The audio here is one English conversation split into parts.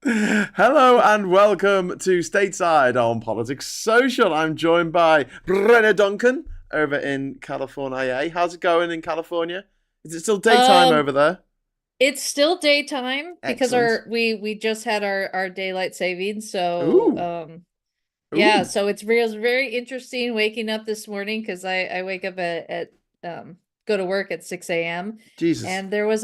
Hello and welcome to Stateside on Politics Social. I'm joined by Brenna Duncan over in California. How's it going in California? Is it still daytime over there? It's still daytime because Excellent. we just had our daylight savings. So Ooh, yeah, ooh, so it's very interesting waking up this morning because I wake up at go to work at 6 a.m. Jesus. and there was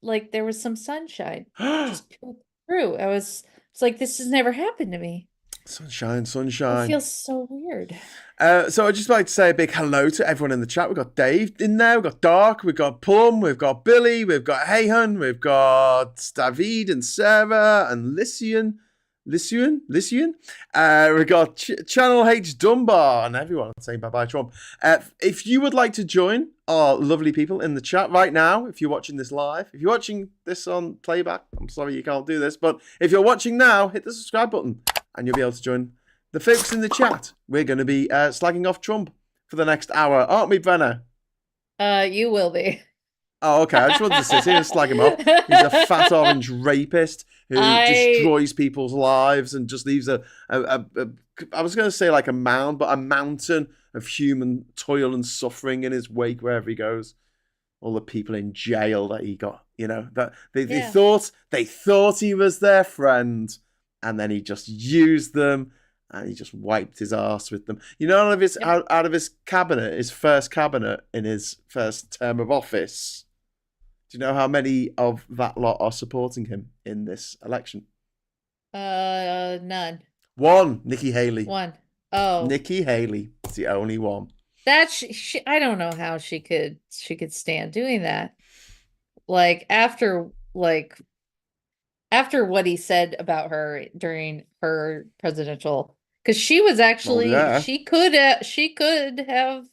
like there was some sunshine just peeled through. It's like this has never happened to me. Sunshine, It sunshine. feels so weird. So I'd just like to say a big hello to everyone in the chat. We've got Dave in there, we've got Dark, we've got Plum, we've got Billy, we've got Heyhun, we've got David and Sarah and Lysian. We've got Channel H Dunbar and everyone saying bye-bye Trump. If you would like to join our lovely people in the chat right now, if you're watching this live, if you're watching this on playback, I'm sorry you can't do this, but if you're watching now, hit the subscribe button and you'll be able to join the folks in the chat. We're going to be slagging off Trump for the next hour, aren't we, Brenna? You will be. Oh, okay. I just wanted to sit here and slag him off. He's a fat orange rapist who I destroys people's lives and just leaves I was going to say like a mound, but a mountain of human toil and suffering in his wake wherever he goes. All the people in jail that he got, that they Yeah. thought he was their friend, and then he just used them and he just wiped his ass with them. Out of his Yep. out of his cabinet, his first cabinet in his first term of office. Do you know how many of that lot are supporting him in this election? None. One, Nikki Haley. One. Oh. Nikki Haley is the only one. That I don't know how she could stand doing that. Like after what he said about her during her presidential, because she was Well, actually yeah. she could have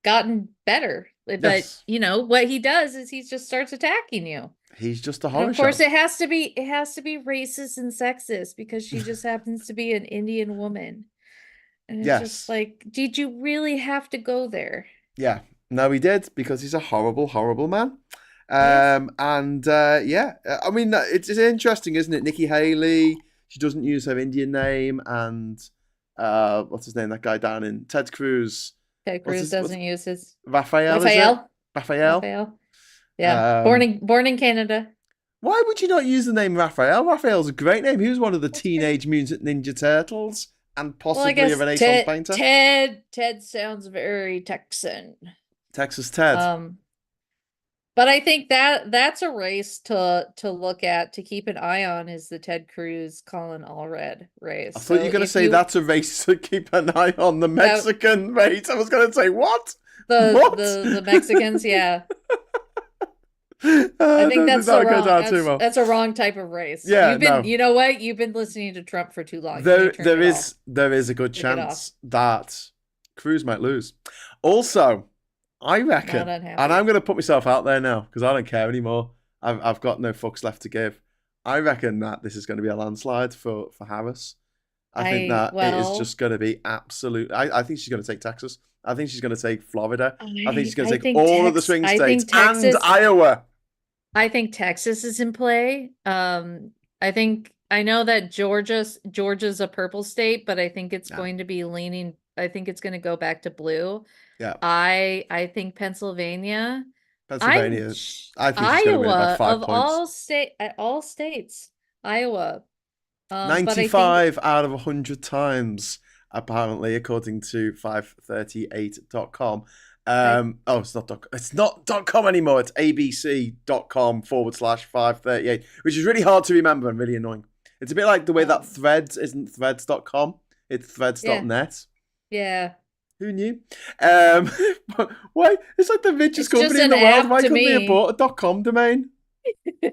gotten better. But Yes. what he does is he just starts attacking you. He's just a And horror of course show. it has to be racist and sexist because she just happens to be an Indian woman. And it's just Yes. like, did you really have to go there? Yeah. No, he did because he's a horrible, horrible man. Yes. Yeah, I mean, it's interesting, isn't it? Nikki Haley, she doesn't use her Indian name, and what's his name? That guy down in Ted Cruz. Ted What's Cruz his? What's doesn't use his Raphael? Is it Raphael. Raphael? Raphael. Yeah. Born Um, in born in Canada. why would you not use the name Raphael? Raphael's a great name. He was one of the That's great. Teenage Mutant Ninja Turtles and Well, I possibly a guess Renaissance Ted painter. Ted Ted sounds very Texan. Texas Ted. Um, but I think that's a race to look at to keep an eye on is the Ted Cruz Colin Allred I race. thought you So were going to if say you that's a race to keep an eye on the that Mexican race. I was going to say, what? the What? the the Mexicans, yeah. I I think don't think that's that the would go wrong down too that's well. that's a wrong type of race. Yeah, no. You know what? You've been listening to Trump for too long. You There need to turn there it off. is there is a good Take it off. chance that Cruz might lose. Also, I Not reckon, and I'm unhappy. going to put myself out there now because I don't care anymore. I've got no fucks left to give. I reckon that this is going to be a landslide for Harris. I think I that it is well, just going to be absolute. I think she's going to take Texas. I think she's going to take Florida. I think she's going to I take think all of the swing I states think and Texas Iowa. I think Texas is in play. I know that Georgia's a purple state, but I think it's Yeah, going to be leaning. I think it's going to go back to blue. yeah. I think Pennsylvania. I'm Pennsylvania. I think she's going to win it by Iowa five of points. all states, Iowa. But I think 95 out of 100 times, apparently, according to 538.com. I It's not .com anymore. It's abc.com/538, which is really hard to remember and really annoying. It's a bit like the way that um Threads isn't threads.com. It's yeah, threads.net. yeah. Who knew? Um, why? It's like the richest It's just company in an the world. app Why to couldn't they have me. bought a .com domain? You Do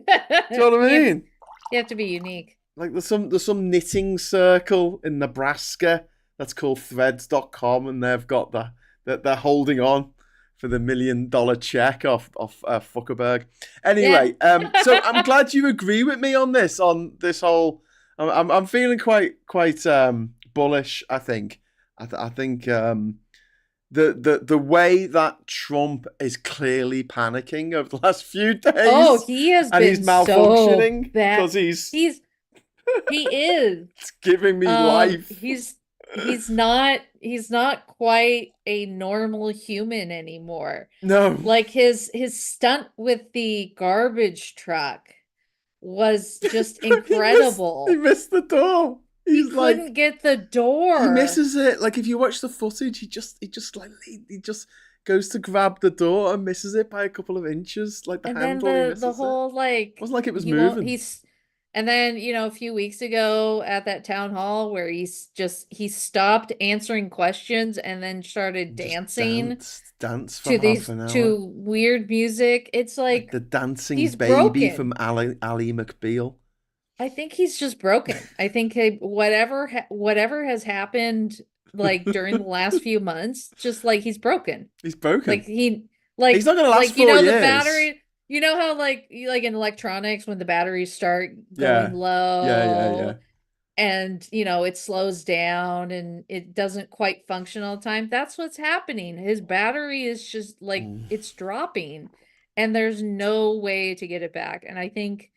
you know what I have mean? you have to be unique. Like there's some knitting circle in Nebraska that's called threads.com, and they've got that they're holding on for the $1 million check off Fuckerberg. Yeah. Anyway, so I'm glad you agree with me on this whole. I'm feeling quite bullish. I think. I think the way that Trump is clearly panicking over the last few days. Oh, he has and he's been malfunctioning so bad. because He is. it's giving me life. He's not quite a normal human anymore. No. Like his stunt with the garbage truck was just incredible. He missed the door. He couldn't get the door. He misses it. Like if you watch the footage, he just goes to grab the door and misses it by a couple of inches. Like the and handle. then the whole like it wasn't like it was moving. And then, a few weeks ago at that town hall where he stopped answering questions and then started dancing dance for to half an hour. to weird music. It's like the dancing he's baby broken. from Ally McBeal. I think he's just broken. I think whatever has happened like during the last few months, just like he's broken. He's broken. He's not gonna last 4 years. The battery. You know how like in electronics when the batteries start going low. Yeah. And it slows down and it doesn't quite function all the time. That's what's happening. His battery is just like it's dropping and there's no way to get it back. And I think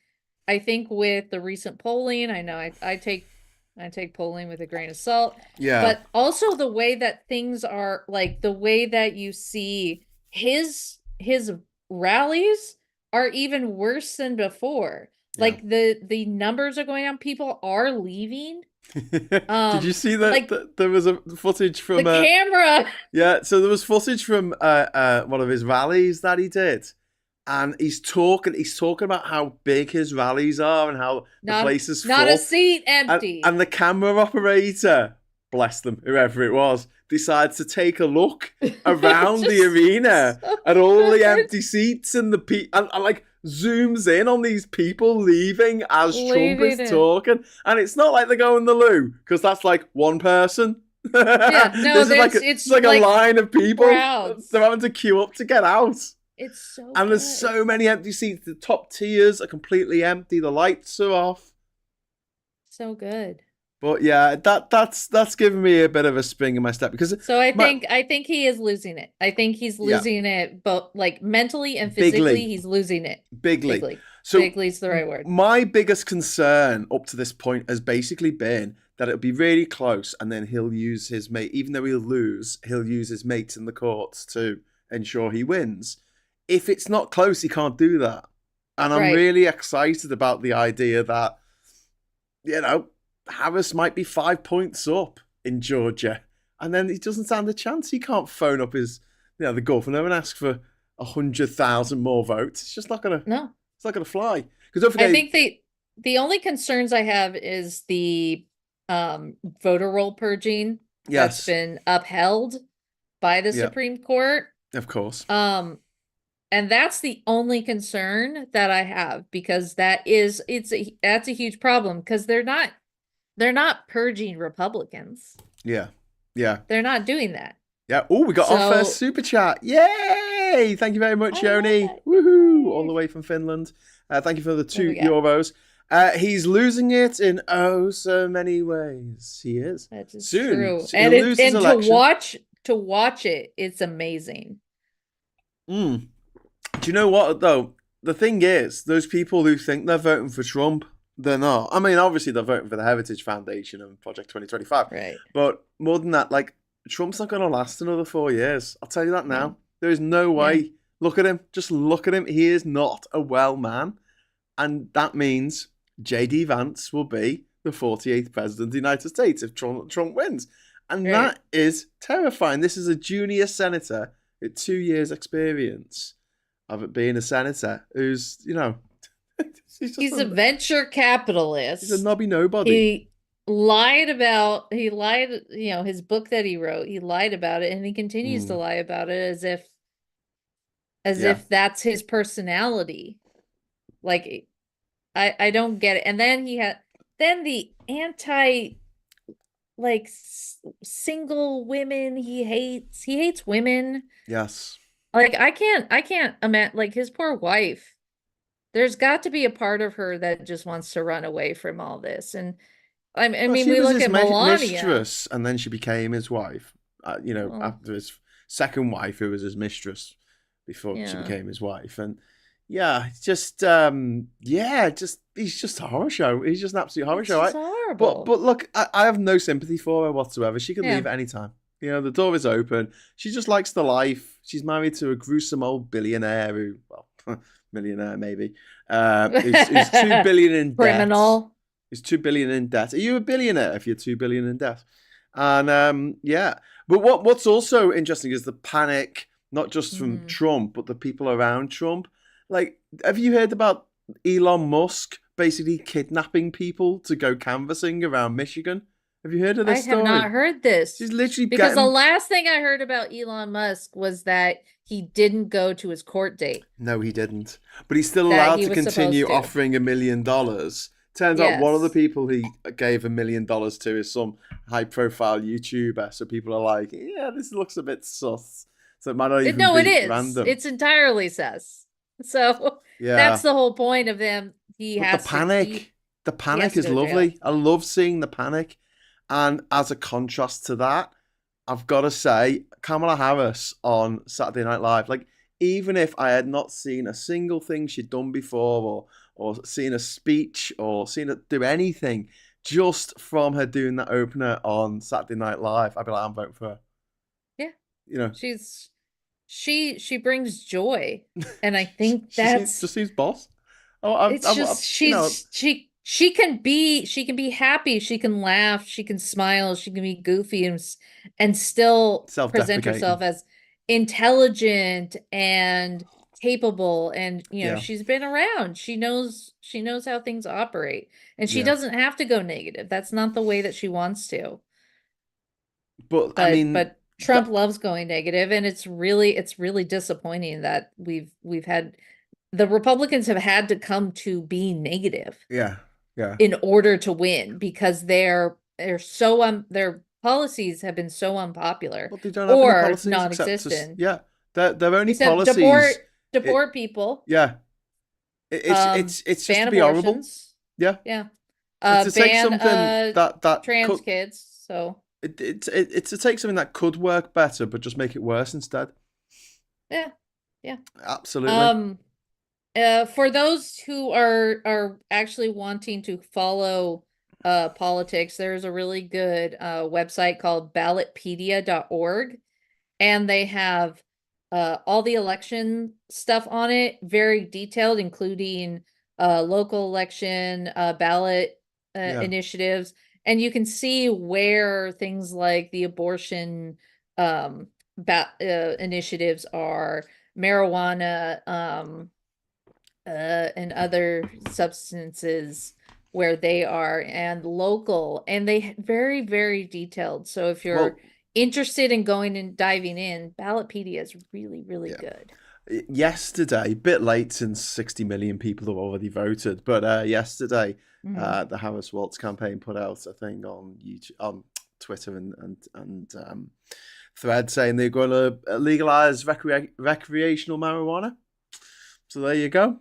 with the recent polling, I know I take polling with a grain of salt. Yeah. But also the way that things are, like the way that you see his rallies are even worse than before. Yeah. Like the numbers are going down. People are leaving. Did you see that there was a footage from the camera? Yeah, so there was footage from one of his rallies that he did. And he's talking about how big his rallies are and how the place is full. Not a seat empty. And the camera operator, bless them, whoever it was, decides to take a look around the arena at all the empty seats and the and like zooms in on these people leaving as Trump is talking. And it's not like they're going the loo, because that's like one person. Yeah, no, it's like a line of people. Crowds. They're having to queue up to get out. It's so and there's so many empty seats. The top tiers are completely empty. The lights are off. So good. But yeah, that's given me a bit of a spring in my step because. So I think he is losing it. I think he's losing it, both like mentally and physically. He's losing it. Bigly. So bigly's the right word. My biggest concern up to this point has basically been that it'll be really close, and then he'll use his mate. Even though he'll lose, he'll use his mates in the courts to ensure he wins. If it's not close, he can't do that. And I'm really excited about the idea that, Harris might be 5 points up in Georgia. And then he doesn't stand a chance. He can't phone up the governor and ask for 100,000 more votes. It's just not going to, no, it's not going to fly. Because don't forget, I think the only concerns I have is the voter roll purging that's been upheld by the Supreme Court. Of course. And that's the only concern that I have, because that's a huge problem, because they're not purging Republicans. Yeah. They're not doing that. Yeah. Oh, we got our first super chat. Yay! Thank you very much, Yoni. Woohoo! All the way from Finland. Thank you for the €2. He's losing it in so many ways. He is. That is soon. True. And to watch it, it's amazing. Do you know what, though? The thing is, those people who think they're voting for Trump, they're not. I mean, obviously, they're voting for the Heritage Foundation and Project 2025. Right. But more than that, like, Trump's not going to last another 4 years. I'll tell you that now. There is no way. Yeah. Look at him. Just look at him. He is not a well man. And that means J.D. Vance will be the 48th president of the United States if Trump wins. And that is terrifying. This is a junior senator with 2 years' experience of it being a senator who's, he's a venture capitalist. He's a knobby nobody. He lied, his book that he wrote, he lied about it, and he continues to lie about it as if that's his personality. Like, I don't get it. And then then the anti, like, single women he hates women. Yes. Like, I can't imagine, like, his poor wife. There's got to be a part of her that just wants to run away from all this. And I mean, we look at Melania. Mistress, and then she became his wife. After his second wife, who was his mistress before she Yeah. became his wife. And yeah, it's just he's just a horror show. He's just an absolute horror It's show. just horrible. But look, I have no sympathy for her whatsoever. She can Yeah. leave at any time. You know, the door is open. She just likes the life. She's married to a gruesome old billionaire who, well, millionaire maybe, who's 2 billion in debt. Criminal. He's 2 billion in debt. Are you a billionaire if you're 2 billion in debt? And yeah, but what's also interesting is the panic, not just from Trump, but the people around Trump. Like, have you heard about Elon Musk basically kidnapping people to go canvassing around Michigan? Have you heard of this story? I have not heard this. She's literally because the last thing I heard about Elon Musk was that he didn't go to his court date. No, he didn't. But he's still allowed to continue offering $1 million. Turns out one of the people he gave $1 million to is some high-profile YouTuber. So people are like, yeah, this looks a bit sus. So it might not even be it is. random. It's entirely sus. So that's the whole point of them. The panic is lovely. I love seeing the panic. And as a contrast to that, I've got to say, Kamala Harris on Saturday Night Live, like, even if I had not seen a single thing she'd done before or seen a speech or seen her do anything, just from her doing that opener on Saturday Night Live, I'd be like, I'm voting for her. Yeah. You know, she brings joy. And I think that's just seems boss. She can be happy, she can laugh, she can smile, she can be goofy and still present herself as intelligent and capable, and she's been around. She knows how things operate, and she doesn't have to go negative. That's not the way that she wants to. But I mean, Trump loves going negative, and it's really disappointing that we've had the Republicans have had to come to be negative. Yeah. In order to win, because they're so their policies have been so unpopular or non-existent. Their only policies deport people. Yeah, it's just to be horrible. Yeah. It's to take something that trans kids. So it's to take something that could work better, but just make it worse instead. Yeah. Absolutely. For those who are actually wanting to follow politics, there's a really good website called ballotpedia.org, and they have all the election stuff on it, very detailed, including local election ballot initiatives, and you can see where things like the abortion initiatives are, marijuana, and other substances where they are, and local, and they very, very detailed. So if you're interested in going and diving in, Ballotpedia is really, really good. Yesterday, bit late since 60 million people have already voted, but yesterday the Harris Waltz campaign put out a thing on YouTube, on Twitter and Thread, saying they're going to legalize recreational marijuana. So there you go.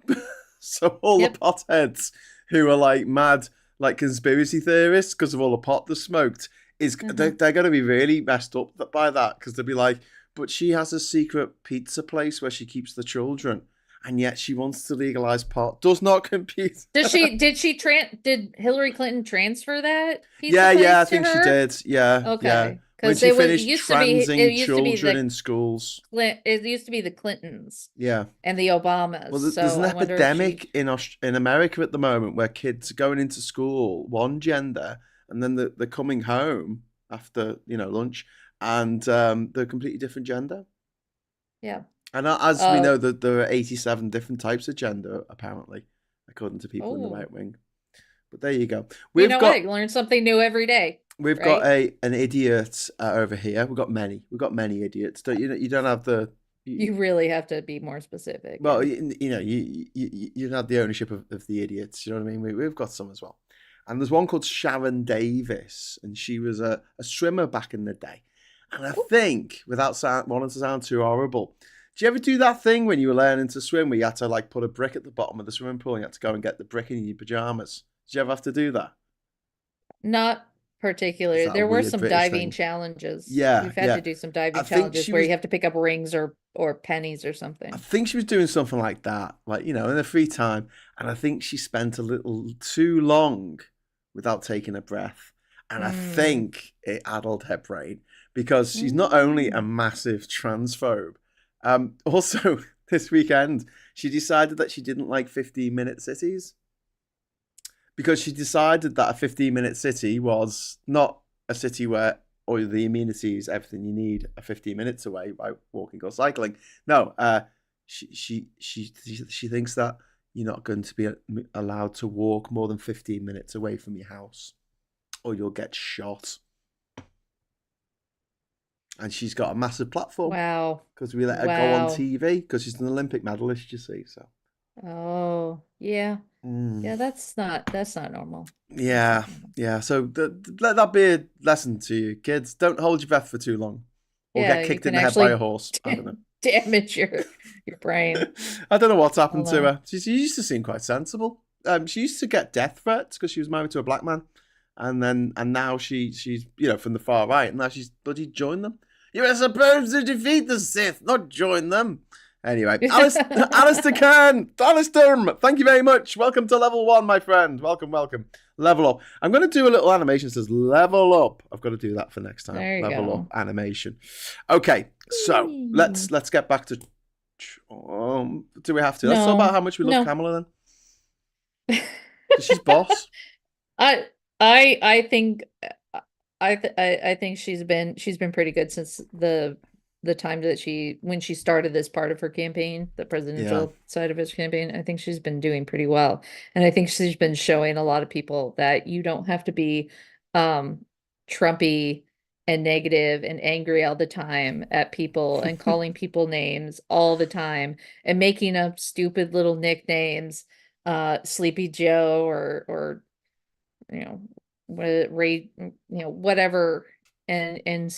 So all the potheads who are like mad, like conspiracy theorists because of all the pot that's smoked, they're going to be really messed up by that, because they'll be like, but she has a secret pizza place where she keeps the children, and yet she wants to legalize pot. Does not compute. Did Hillary Clinton transfer that pizza place? Yeah, I think she did. Yeah. Okay. Yeah. When she finished transing children in schools. It used to be the Clintons. Yeah. And the Obamas. Well, there's an epidemic in America at the moment where kids are going into school, one gender, and then they're coming home after, lunch, and they're a completely different gender. Yeah. And as we know, that there are 87 different types of gender, apparently, according to people in the right wing. But there you go. You learn something new every day. We've got an idiot over here. We've got many idiots. You don't have the. You really have to be more specific. Well, you don't have the ownership of the idiots. You know what I mean? We've got some as well. And there's one called Sharon Davis, and she was a swimmer back in the day. And I think, without wanting to sound too horrible, did you ever do that thing when you were learning to swim where you had to like put a brick at the bottom of the swimming pool and you had to go and get the brick in your pajamas? Did you ever have to do that? Not Is particularly. that a There were weird some British diving thing? challenges. Yeah, We've had yeah. to do some I diving think challenges she where was you have to pick up rings or pennies or I something. think she was doing something like that, like, in her free time. And I think she spent a little too long without taking a breath. And I Mm. think it addled her brain because she's not only a Mm. massive transphobe, also this weekend, she decided that she didn't like 15-minute cities because she decided that a 15-minute city was not a city where all the amenities, everything you need, are 15 minutes away by walking or cycling. No, she thinks that you're not going to be allowed to walk more than 15 minutes away from your house, or you'll get shot. And she's got a massive platform Wow. because we let her go on Wow. TV because she's an Olympic medalist, you see. So, Oh, yeah. mm. Yeah, that's not normal. That's Yeah, not normal. yeah. So let that be a lesson to you, kids. Don't hold your breath for too long, or Yeah, get you kicked in can the head by a actually horse. I don't know. damage your brain. I don't know what's happened Hold to on. her. She used to seem quite sensible. She used to get death threats because she was married to a black man, and now she's from the far right, and now she's bloody joined them. You were supposed to defeat the Sith, not join them. Anyway, Alistair Kern, Alistair, thank you very much. Welcome to level 1, my friend. Welcome, welcome. Level up. I'm going to do a little animation that says level up. I've got to do that for next time. There you Level go. up animation. Okay, so let's get back to. Do we have to? Let's talk about No, how much we love no. Kamala then, because she's boss. I I think I think she's been pretty good since the time that when she started this part of her campaign, the Yeah, presidential side of his campaign. I think she's been doing pretty well. And I think she's been showing a lot of people that you don't have to be um Trumpy and negative and angry all the time at people and calling people names all the time and making up stupid little nicknames, Sleepy Joe or you know whatever, and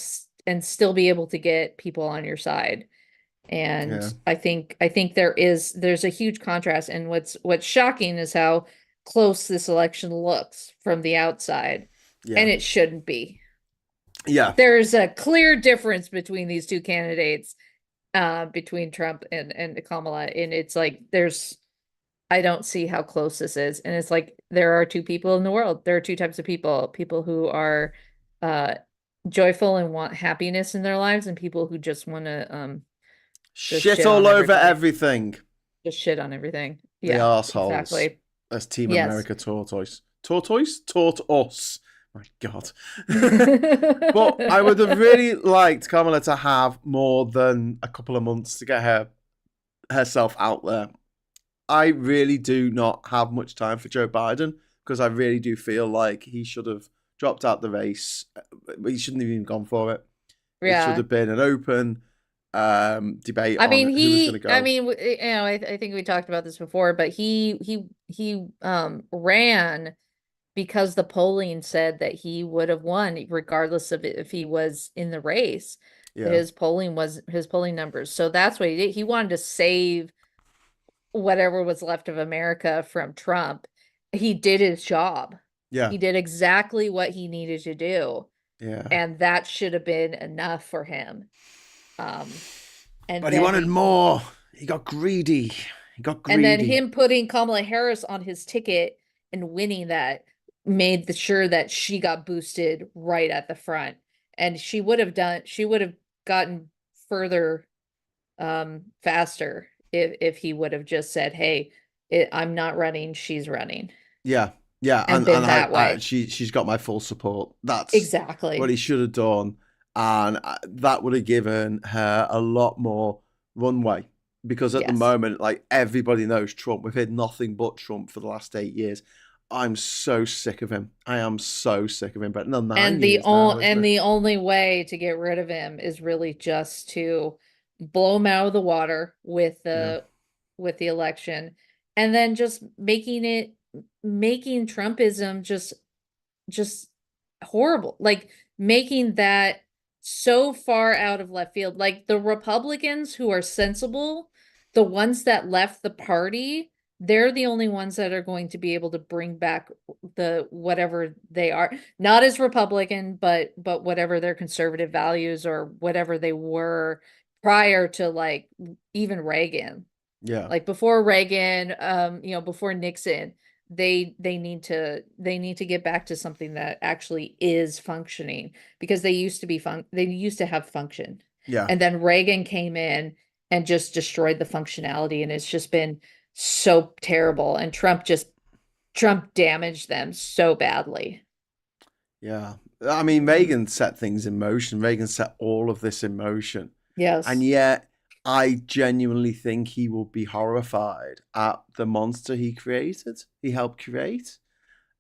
still be able to get people on your side. yeah, And I think there's a huge contrast, and what's shocking is how close this election looks from the outside, yeah, and it shouldn't be. yeah, There's a clear difference between these two candidates, between Trump and Kamala, and it's like I don't see how close this is. And it's like there are two people in the world. There are two types of people who are uh joyful and want happiness in their lives, and people who just want to just shit shit all on over everybody. everything. Just shit on everything. The Yeah, arseholes. exactly. As Team Yes. America tortoise. Tortoise? Taught us. My God. But I would have really liked Kamala to have more than a couple of months to get herself out there. I really do not have much time for Joe Biden because I really do feel like he should have dropped out the race. He shouldn't have even gone for it. It should Yeah. have been an open debate I on mean, who was going to I go. mean, I think we talked about this before, but he ran because the polling said that he would have won regardless of if he was in the race. Yeah, His polling numbers. So that's what he did. He wanted to save whatever was left of America from Trump. He did his job. yeah, He did exactly what he needed to do, yeah. and that should have been enough for him. And But he then wanted more. He got greedy. He got and then greedy. him putting Kamala Harris on his ticket and winning that made sure that she got boosted right at the front. And she would have gotten further faster if he would have just said, "Hey, I'm not running, she's running," Yeah, yeah, and and been that way. she's got my full support. That's what Exactly. he should have done, and that would have given her a lot more runway. Because at the Yes. moment, like, everybody knows Trump. We've heard nothing but Trump for the last 8 years. I'm so sick of him. I am so sick of him. But no, 9 years now, isn't And it? the only way to get rid of him is really just to blow him out of the water Yeah, with the election, and then just making Trumpism just horrible. Like making that so far out of left field. Like the Republicans who are sensible, the ones that left the party they're the only ones that are going to be able to bring back the whatever they are, not as Republican, but whatever their conservative values or whatever they were prior to like even Reagan. Yeah. Like before Reagan, before Nixon, they need to get back to something that actually is functioning, because they used to have function. Yeah. And then Reagan came in and just destroyed the functionality, and it's just been so terrible. And Trump damaged them so badly. Yeah. I mean, Reagan set things in motion. Reagan set all of this in motion. And Yes. yet, I genuinely think he will be horrified at the monster he helped create.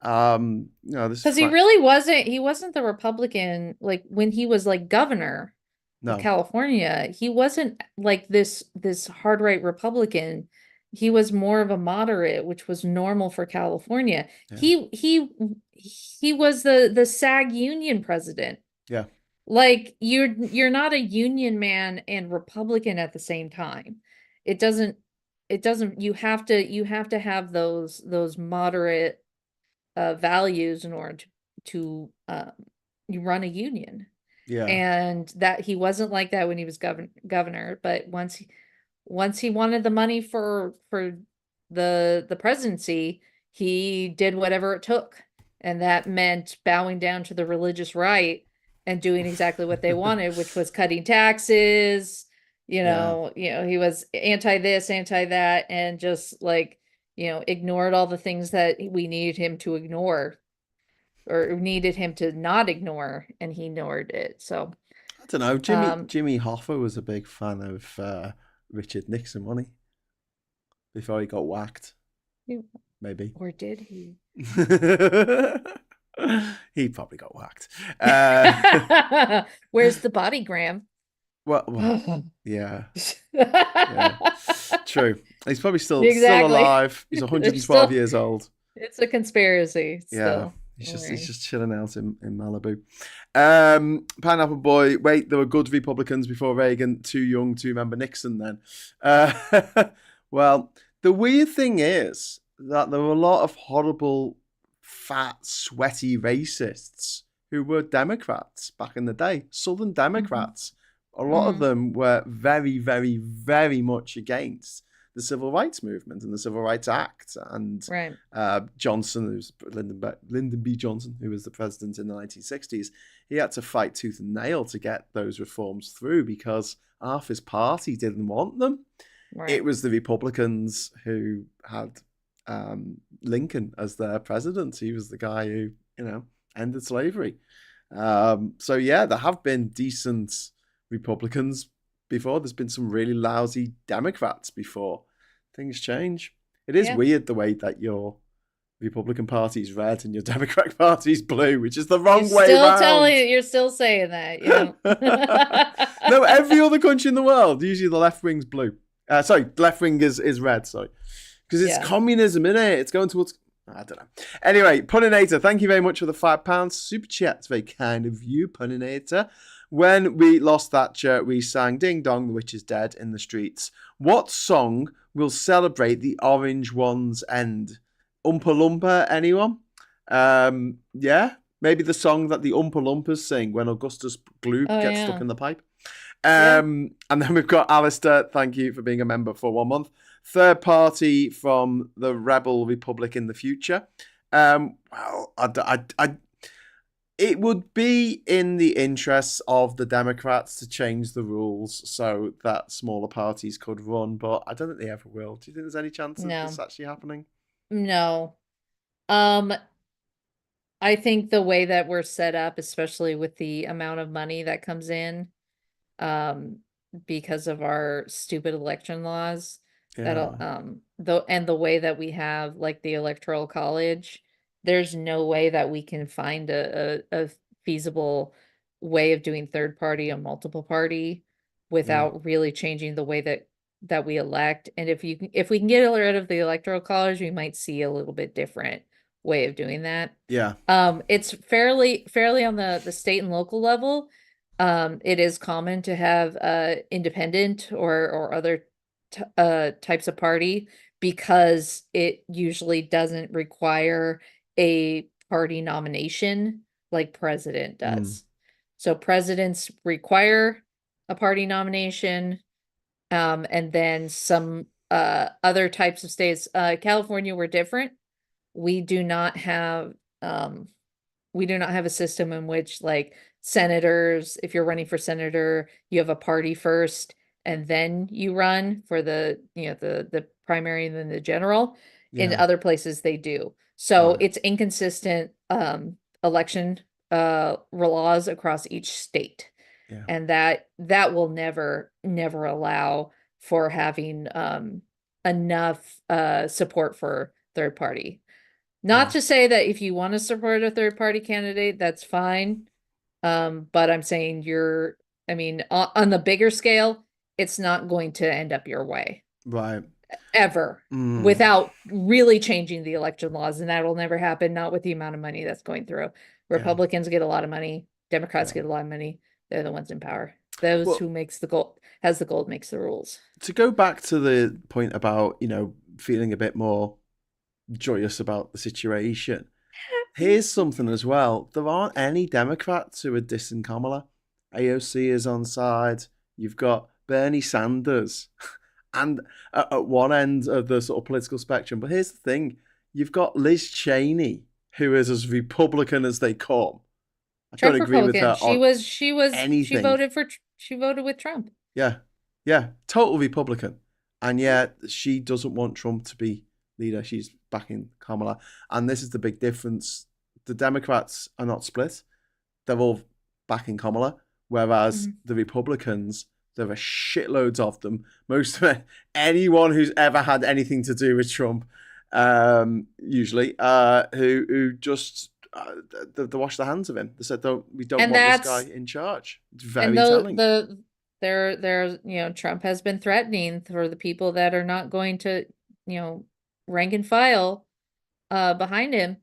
This Because he really wasn't the Republican, like when he was like governor of no, California, he wasn't like this hard right Republican. He was more of a moderate, which was normal for California. yeah, He was the SAG union president. yeah, Like you're not a union man and Republican at the same time. It doesn't you have to have those moderate values in order to you run a union. yeah, And that he wasn't like that when he was governor, but once he wanted the money for the presidency, he did whatever it took. And that meant bowing down to the religious right and doing exactly what they wanted, which was cutting taxes. yeah. He was anti this, anti that, and just like, ignored all the things that we needed him to ignore or needed him to not ignore, and he ignored it. So, I don't know. um, Jimmy Hoffa was a big fan of Richard Nixon, wasn't he? Before he got whacked, maybe. or did he? He probably got whacked. Where's the bodygram? Well, yeah, yeah. True. He's probably still Exactly. alive. He's 112 years old. It's a conspiracy Yeah. still. He's just chilling out in Malibu. Pineapple Boy. Wait, there were good Republicans before Reagan. Too young to remember Nixon then. Well, the weird thing is that there were a lot of horrible, fat, sweaty racists who were Democrats back in the day. Southern Democrats. A lot of them were very, very, very much against the Civil Rights Movement and the Civil Rights Act. And Right. Johnson, who's Lyndon B. Johnson, who was the president in the 1960s, he had to fight tooth and nail to get those reforms through because half his party didn't want them. Right. It was the Republicans who had Lincoln as their president. He was the guy who, ended slavery. So yeah, there have been decent Republicans before. There's been some really lousy Democrats before. Things change. It is weird the way that your Republican Party is red and your Democratic Party is blue, which is the wrong way around. You're still saying that. No, every other country in the world, usually the left wing's blue. The left wing is red, sorry. Because it's communism, innit? It's going towards... I don't know. Anyway, Puninator, thank you very much for the £5 super chat. It's very kind of you, Puninator. When we lost Thatcher, we sang Ding Dong, the Witch is Dead in the streets. What song will celebrate the Orange One's end? Oompa Loompa, anyone? Yeah, maybe the song that the Oompa Loompas sing when Augustus Gloop gets stuck in the pipe. And then we've got Alistair, thank you for being a member for 1 month. Third party from the Rebel Republic in the future. It would be in the interests of the Democrats to change the rules so that smaller parties could run, but I don't think they ever will. Do you think there's any chance of this actually happening? No. I think the way that we're set up, especially with the amount of money that comes in, because of our stupid election laws, that'll the way that we have like the Electoral College, there's no way that we can find a feasible way of doing third party and multiple party without really changing the way that we elect. And if we can get rid of the Electoral College, we might see a little bit different way of doing that. Yeah. It's fairly on the state and local level. It is common to have independent or other types of party, because it usually doesn't require a party nomination like president does. So presidents require a party nomination, and then some other types of states. California, we're different. We do not have a system in which, like, senators, if you're running for senator, you have a party first and then you run for the primary and then the general. In other places they do. So it's inconsistent election laws across each state. And that will never allow for having enough support for third party. Not to say that if you want to support a third party candidate, that's fine. But I'm saying on the bigger scale, it's not going to end up your way. Right. Ever. Without really changing the election laws. And that will never happen, not with the amount of money that's going through. Republicans get a lot of money. Democrats get a lot of money. They're the ones in power. Those who makes the gold makes the rules. To go back to the point about, feeling a bit more joyous about the situation. Here's something as well. There aren't any Democrats who are dissing Kamala. AOC is on side. You've got Bernie Sanders and at one end of the sort of political spectrum. But here's the thing. You've got Liz Cheney, who is as Republican as they come. I Trump don't agree with her. She voted with Trump. Yeah. Total Republican. And yet she doesn't want Trump to be leader. She's backing Kamala. And this is the big difference. The Democrats are not split. They're all backing Kamala. Whereas the Republicans, there are shitloads of them. Most of anyone who's ever had anything to do with Trump, usually, who just they wash their hands of him. They said, we don't want this guy in charge. It's very telling. Trump has been threatening for the people that are not going to, rank and file behind him.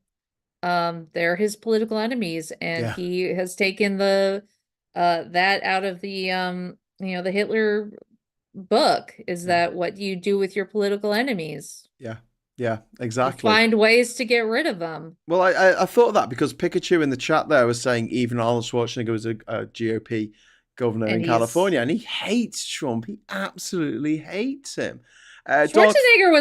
They're his political enemies, and he has taken that out of the the Hitler book. Is that what you do with your political enemies? Yeah, exactly. You find ways to get rid of them. Well, I thought of that because Pikachu in the chat there was saying even Arnold Schwarzenegger was a GOP governor in California, and he hates Trump. He absolutely hates him. Schwarzenegger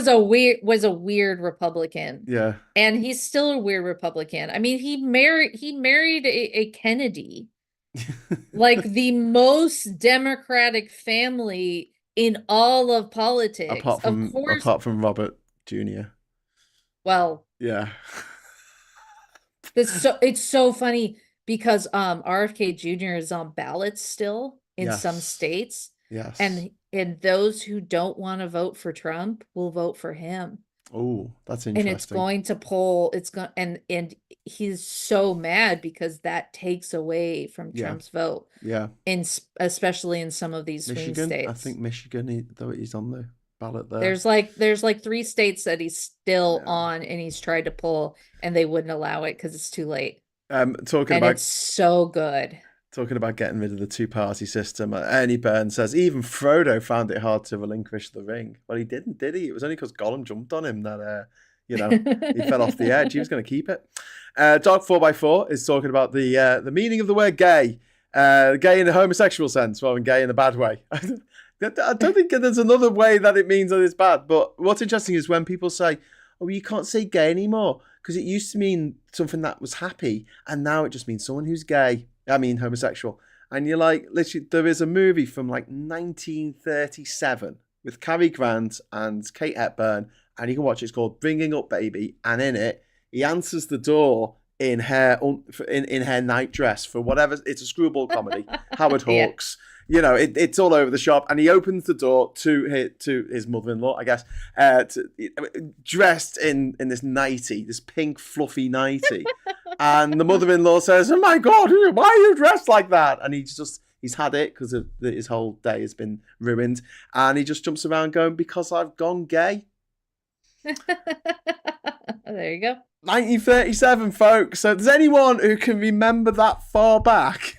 was a weird Republican. Yeah. And he's still a weird Republican. I mean, he married a Kennedy. Like the most democratic family in all of politics. Apart from Robert Jr. Well, yeah. It's so funny because RFK Jr. is on ballots still in some states. Yes. And those who don't want to vote for Trump will vote for him. Oh, that's interesting. And it's going to poll. And he's so mad because that takes away from Trump's vote. Yeah. Especially in some of these swing states. I think Michigan, though he's on the ballot there. There's like 3 states that he's still on, and he's tried to pull, and they wouldn't allow it because it's too late. It's so good. Talking about getting rid of the 2-party system, Ernie Burns says even Frodo found it hard to relinquish the ring. Well, he didn't, did he? It was only because Gollum jumped on him that he fell off the edge. He was going to keep it. Dark 4x4 is talking about the meaning of the word gay, gay in the homosexual sense rather than gay in the bad way. I don't think there's another way that it means that it's bad. But what's interesting is when people say, "Oh, you can't say gay anymore," because it used to mean something that was happy, and now it just means someone who's gay. I mean, homosexual. And you're like, literally, there is a movie from like 1937 with Cary Grant and Kate Hepburn, and you can watch it. It's called Bringing Up Baby. And in it, he answers the door in her nightdress for whatever. It's a screwball comedy. Howard Hawks. It's all over the shop. And he opens the door to his mother-in-law, I guess, dressed in this nightie, this pink fluffy nightie. And the mother-in-law says, "Oh my God, why are you dressed like that?" And he's had it because his whole day has been ruined. And he just jumps around going, "Because I've gone gay." There you go. 1937, folks. So there's anyone who can remember that far back,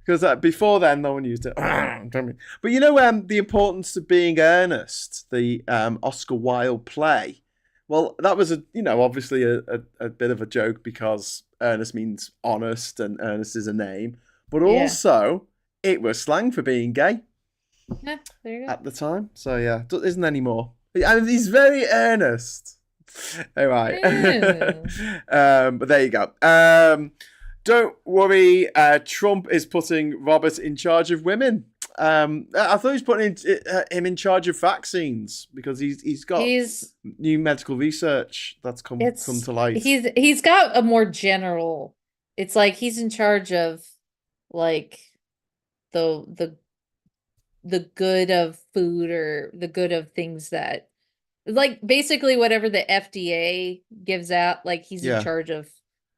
Because before then, no one used it. But you know, the importance of being earnest, the Oscar Wilde play. Well, that was obviously a bit of a joke because earnest means honest and earnest is a name. But also, it was slang for being gay. Yeah, there you go. At the time. So yeah, isn't anymore. And he's very earnest. All right. But there you go. Don't worry. Trump is putting Robert in charge of women. I thought he was putting him in charge of vaccines because he's got new medical research that's come to light. He's got a more general. It's like he's in charge of like the good of food or the good of things that, like, basically whatever the FDA gives out, like he's in charge of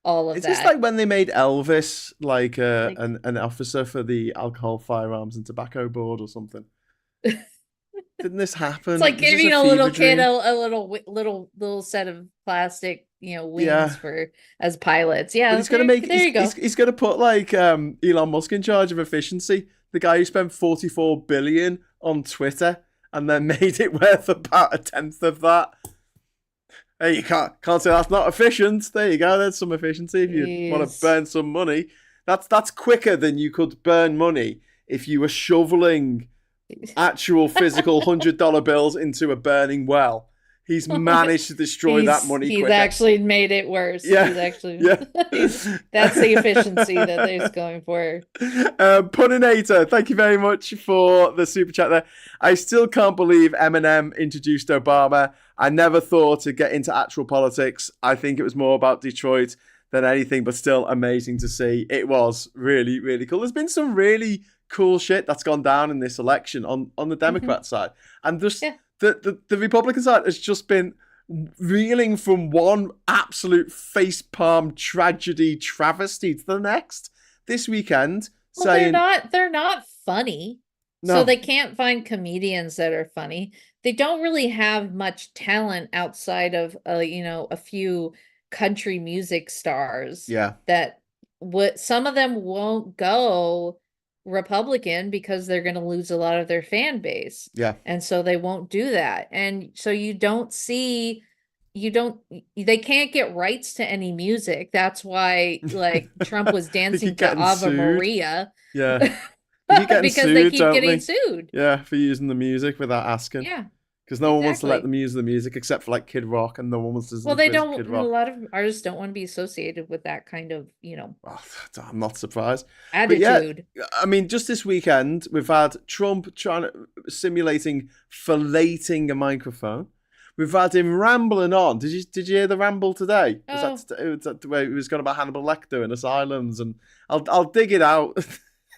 all of that. It's like when they made Elvis like an officer for the Alcohol, Firearms and Tobacco Board or something. Didn't this happen? It's like giving a little kid a little set of plastic, wings for as pilots. Yeah, but he's gonna you go. He's gonna put like Elon Musk in charge of efficiency. The guy who spent $44 billion on Twitter and then made it worth about 1/10 of that. Hey, you can't say that's not efficient. There you go. There's some efficiency if you want to burn some money. That's quicker than you could burn money if you were shoveling actual physical $100 bills into a burning well. He's managed to destroy that money quicker. He's actually made it worse. Yeah. That's the efficiency that he's going for. Puninator, thank you very much for the super chat there. I still can't believe Eminem introduced Obama. I never thought to get into actual politics. I think it was more about Detroit than anything, but still amazing to see. It was really, really cool. There's been some really cool shit that's gone down in this election on the Democrat side. And just the Republican side has just been reeling from one absolute facepalm tragedy travesty to the next. This weekend, saying they're not funny. No. So they can't find comedians that are funny. They don't really have much talent outside of a few country music stars. Yeah. That some of them won't go Republican because they're going to lose a lot of their fan base. Yeah. And so they won't do that. And so they can't get rights to any music. That's why like Trump was dancing to Ave Maria. Yeah. Because they keep getting sued. Yeah, for using the music without asking. Yeah. Because no one wants to let them use the music except for like Kid Rock, and no one wants to. Well, they don't. A lot of artists don't want to be associated with that kind of, Oh, I'm not surprised. Attitude. Yeah, I mean, just this weekend we've had Trump simulating filleting a microphone. We've had him rambling on. Did you hear the ramble today? Oh. Was that the way he was going about Hannibal Lecter and asylums? And I'll dig it out.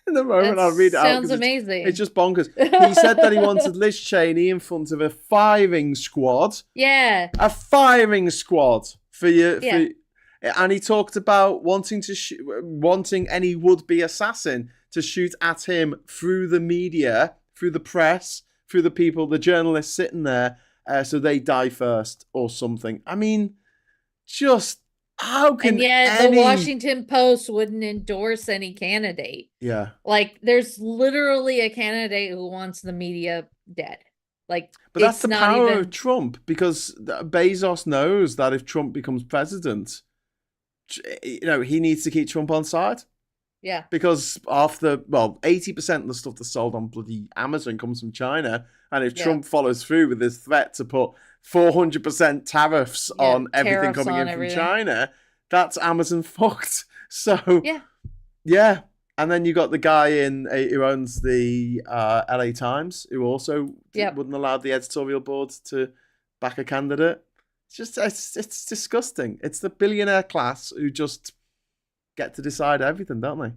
In the moment, I'll read it out. Sounds amazing. It's just bonkers. He said that he wanted Liz Cheney in front of a firing squad. Yeah. A firing squad for you. Yeah. And he talked about wanting any would-be assassin to shoot at him through the media, through the press, through the people, the journalists sitting there, so they die first or something. I mean, just... How can the Washington Post wouldn't endorse any candidate? Yeah. Like, there's literally a candidate who wants the media dead. Like, but that's the power of Trump, because Bezos knows that if Trump becomes president, he needs to keep Trump on side. Yeah. Because 80% of the stuff that's sold on bloody Amazon comes from China. And if Trump follows through with his threat to put 400% tariffs on everything coming in from China, that's Amazon fucked. So, yeah. And then you got the guy who owns the LA Times, who also wouldn't allow the editorial board to back a candidate. It's disgusting. It's the billionaire class who just get to decide everything, don't they?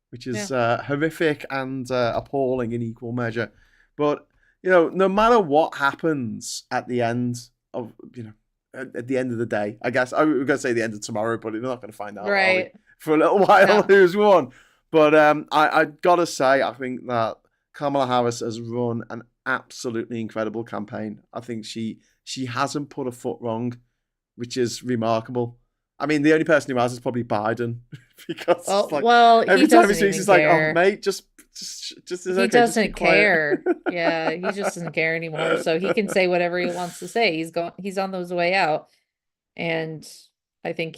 Which is horrific and appalling in equal measure. But no matter what happens at the end of at the end of the day, I guess we're going to say the end of tomorrow, but we're not going to find out for a little while who's won. But I gotta say, I think that Kamala Harris has run an absolutely incredible campaign. I think she hasn't put a foot wrong, which is remarkable. I mean, the only person who has is probably Biden because it's like well, every time he speaks, it's like, oh, mate, just is he okay. doesn't care. Yeah, he just doesn't care anymore. So he can say whatever he wants to say. He's on his way out, and I think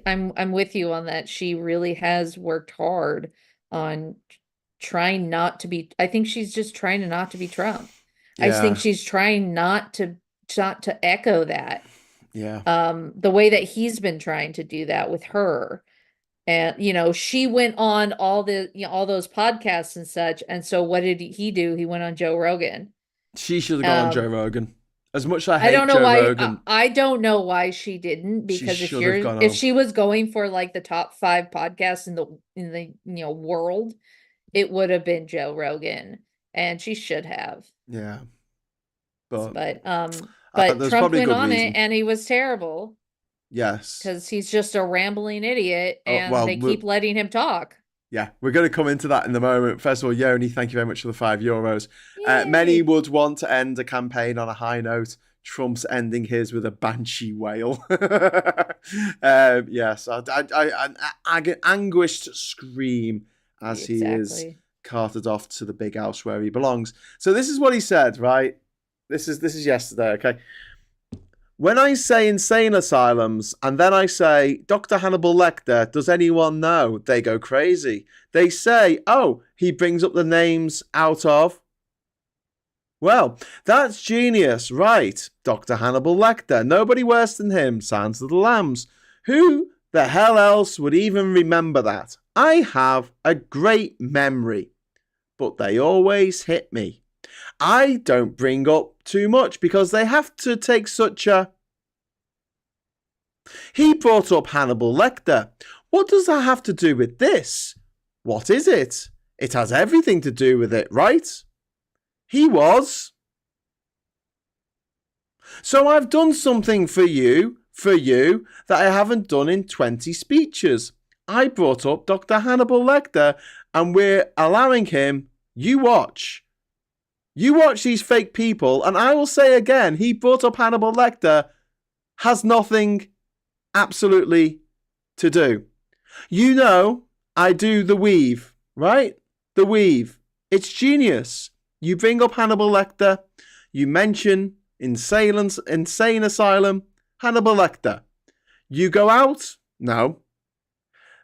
I'm with you on that. She really has worked hard on trying not to be. I think she's just trying not to be Trump. I think she's trying not to echo that. Yeah. The way that he's been trying to do that with her. And, she went on all those podcasts and such. And so what did he do? He went on Joe Rogan. She should have gone on Joe Rogan. As much as I hate don't know Joe why, Rogan. I don't know why she didn't, because if she was going for like the top 5 podcasts in the world, it would have been Joe Rogan, and she should have. Yeah. But Trump went on it and he was terrible. Yes. Because he's just a rambling idiot, and they keep letting him talk. Yeah, we're going to come into that in a moment. First of all, Yoni, thank you very much for the €5. Many would want to end a campaign on a high note. Trump's ending his with a banshee wail. Yes, an anguished scream as he is carted off to the big house where he belongs. So this is what he said, right? This is yesterday, okay? When I say insane asylums and then I say Dr. Hannibal Lecter, does anyone know? They go crazy. They say, oh, he brings up the names out of. Well, that's genius, right? Dr. Hannibal Lecter. Nobody worse than him. Sounds of the Lambs. Who the hell else would even remember that? I have a great memory, but they always hit me. I don't bring up too much because they have to take such a... He brought up Hannibal Lecter. What does that have to do with this? What is it? It has everything to do with it, right? He was. So I've done something for you, that I haven't done in 20 speeches. I brought up Dr. Hannibal Lecter, and we're allowing him, you watch these fake people, and I will say again, he brought up Hannibal Lecter, has nothing absolutely to do. I do the weave, right? The weave. It's genius. You bring up Hannibal Lecter, you mention insane asylum, Hannibal Lecter. You go out? No.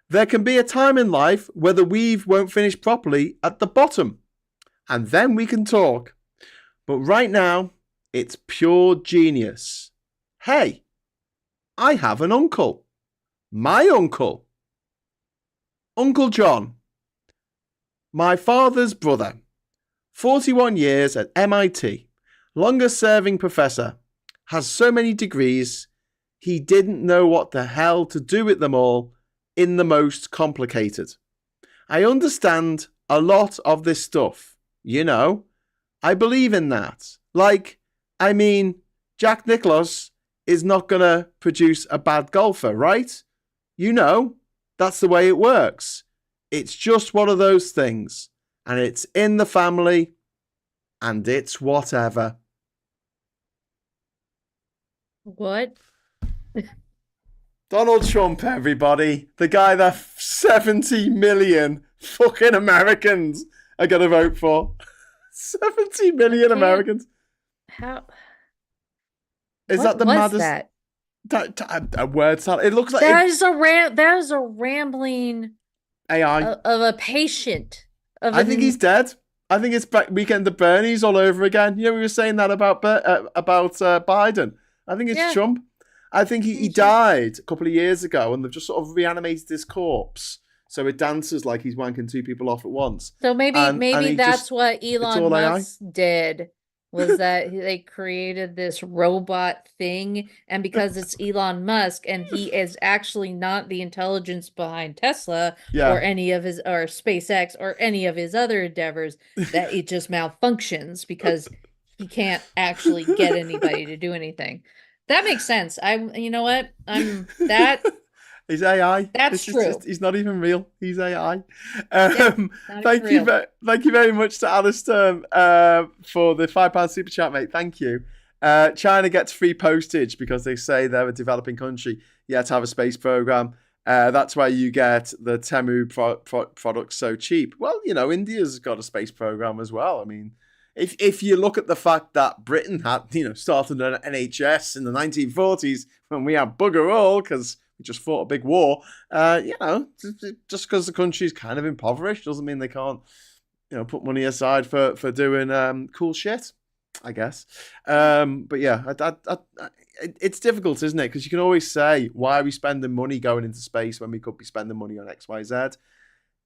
There can be a time in life where the weave won't finish properly at the bottom, and then we can talk. But right now, it's pure genius. Hey, I have an uncle. My uncle. Uncle John. My father's brother. 41 years at MIT. Longest serving professor. Has so many degrees, he didn't know what the hell to do with them all in the most complicated. I understand a lot of this stuff. I believe in that. Jack Nicklaus is not going to produce a bad golfer, right? That's the way it works. It's just one of those things. And it's in the family. And it's whatever. What? Donald Trump, everybody. The guy that 70 million fucking Americans are going to vote for. 70 million Americans. How? Is that the maddest? A word salad. It looks like that is a rambling AI of a patient. I think he's dead. I think it's Weekend at Bernie's all over again. We were saying that about Biden. I think it's Trump. I think he died a couple of years ago, and they've just sort of reanimated his corpse, so it dances like he's wanking 2 people off at once. So maybe that's what Elon Musk did. Was that they created this robot thing, and because it's Elon Musk and he is actually not the intelligence behind Tesla or any of his or SpaceX or any of his other endeavors, that it just malfunctions because he can't actually get anybody to do anything. That makes sense. He's AI. That's true. He's not even real. He's AI. Thank you very much to Alistair for the £5 super chat, mate. Thank you. China gets free postage because they say they're a developing country, yet have a space program. That's why you get the Temu products so cheap. Well, India's got a space program as well. I mean, if you look at the fact that Britain had, started an NHS in the 1940s when we had bugger all because we just fought a big war, just because the country's kind of impoverished doesn't mean they can't, put money aside for doing cool shit, I guess. But yeah, it's difficult, isn't it? Because you can always say, why are we spending money going into space when we could be spending money on X, Y, Z?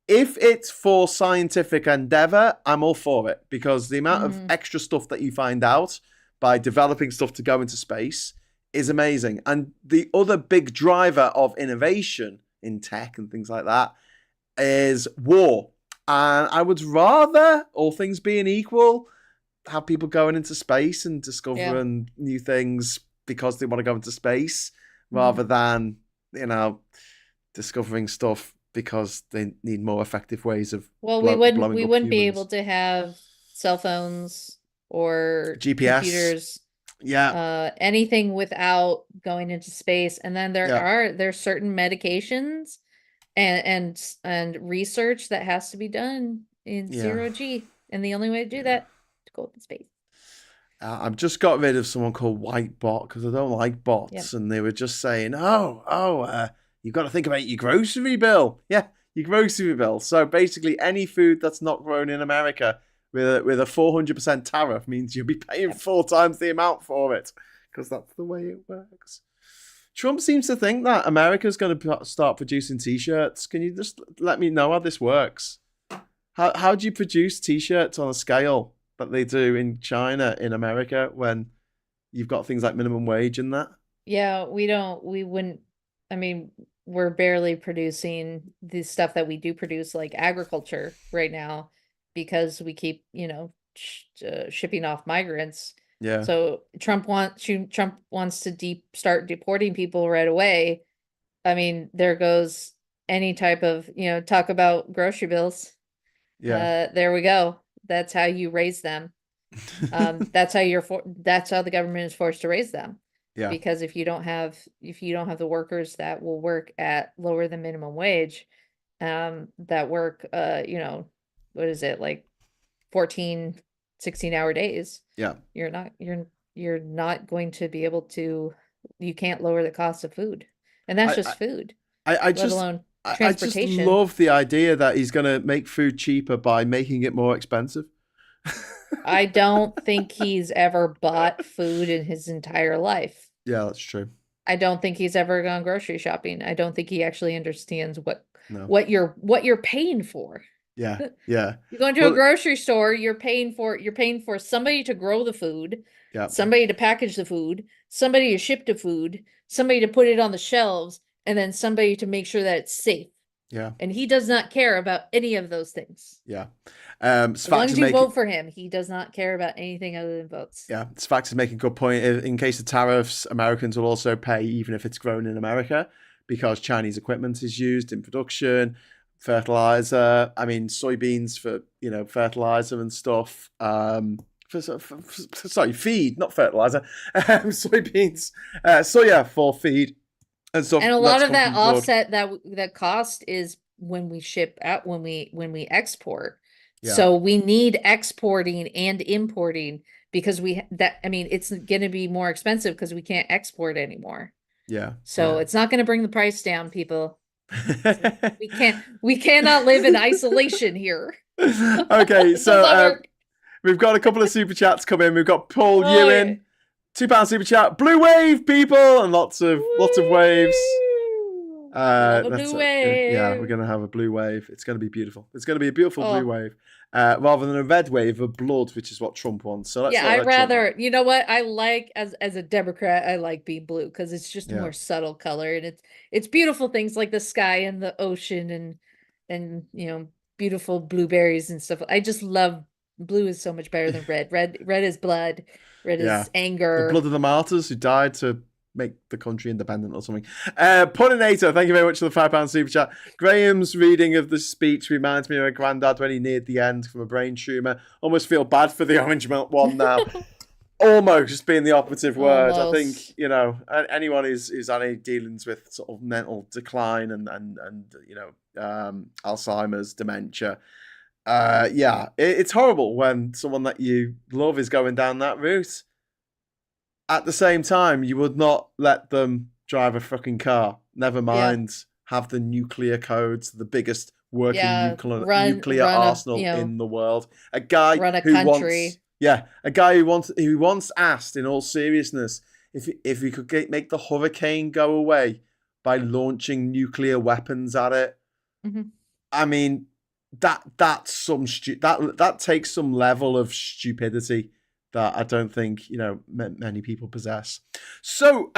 If it's for scientific endeavor, I'm all for it, because the amount of extra stuff that you find out by developing stuff to go into space is amazing. And the other big driver of innovation in tech and things like that is war. And I would rather, all things being equal, have people going into space and discovering new things because they want to go into space, rather than, discovering stuff because they need more effective ways of we wouldn't be able to have cell phones or GPS, computers, anything without going into space. And then there's certain medications and research that has to be done in zero G, and the only way to do that is to go up in space. I've just got rid of someone called Whitebot because I don't like bots, and they were just saying, you've got to think about your grocery bill. Yeah, your grocery bill. So basically, any food that's not grown in America with a 400% tariff means you'll be paying 4 times the amount for it, because that's the way it works. Trump seems to think that America's going to start producing T-shirts. Can you just let me know how this works? How do you produce T-shirts on a scale that they do in China, in America, when you've got things like minimum wage and that? Yeah, we're barely producing the stuff that we do produce, like agriculture right now, because we keep, shipping off migrants. Yeah. So Trump wants to start deporting people right away. I mean, there goes any type of, talk about grocery bills. Yeah. There we go. That's how you raise them. That's how the government is forced to raise them. Yeah. Because if you don't have the workers that will work at lower than minimum wage, that work, what is it, like 14, 16-hour days? Yeah. You're not going to be able to. You can't lower the cost of food, and that's just food. Let alone transportation. I just love the idea that he's going to make food cheaper by making it more expensive. I don't think he's ever bought food in his entire life. Yeah, that's true. I don't think he's ever gone grocery shopping. I don't think he actually understands what you're paying for. Yeah, yeah. You go into a grocery store, you're paying for somebody to grow the food, somebody to package the food, somebody to ship the food, somebody to put it on the shelves, and then somebody to make sure that it's safe. Yeah. And he does not care about any of those things. Yeah. As long as you vote for him, he does not care about anything other than votes. Yeah. Sfax is making a good point. In case of tariffs, Americans will also pay even if it's grown in America, because Chinese equipment is used in production, fertilizer. I mean, soybeans for, fertilizer and stuff. Feed, not fertilizer. Soybeans, soya for feed. And a lot of that offset that cost is when we ship out, when we export. Yeah. So we need exporting and importing, because it's going to be more expensive because we can't export anymore. Yeah. So it's not going to bring the price down, people. we cannot live in isolation here. Okay, so we've got a couple of super chats come in. We've got Paul Ewan. £2 super chat, blue wave, people, and lots of waves. Blue wave. Yeah, we're gonna have a blue wave. It's gonna be beautiful. It's gonna be a beautiful blue wave, rather than a red wave of blood, which is what Trump wants. So I'd rather. You know what? I like as a Democrat, I like being blue because it's just a more subtle color, and it's beautiful things like the sky and the ocean and beautiful blueberries and stuff. I just love blue. Is so much better than red. Red is blood. Red is anger. The blood of the martyrs who died to make the country independent or something. Puninator, thank you very much for the £5 super chat. Graham's reading of the speech reminds me of my granddad when he neared the end from a brain tumour. Almost feel bad for the orange milk one now. almost being the operative word. I think, Almost. anyone who's had any dealings with sort of mental decline and Alzheimer's, dementia. It's horrible when someone that you love is going down that route. At the same time, you would not let them drive a fucking car. Never Yeah. mind have the nuclear codes, the biggest working Yeah. nuclear Run a, arsenal in the world. A guy run a who once, country. who once asked, in all seriousness, if he could make the hurricane go away by launching nuclear weapons at it. Mm-hmm. I mean, that's some that takes some level of stupidity that I don't think many people possess. So,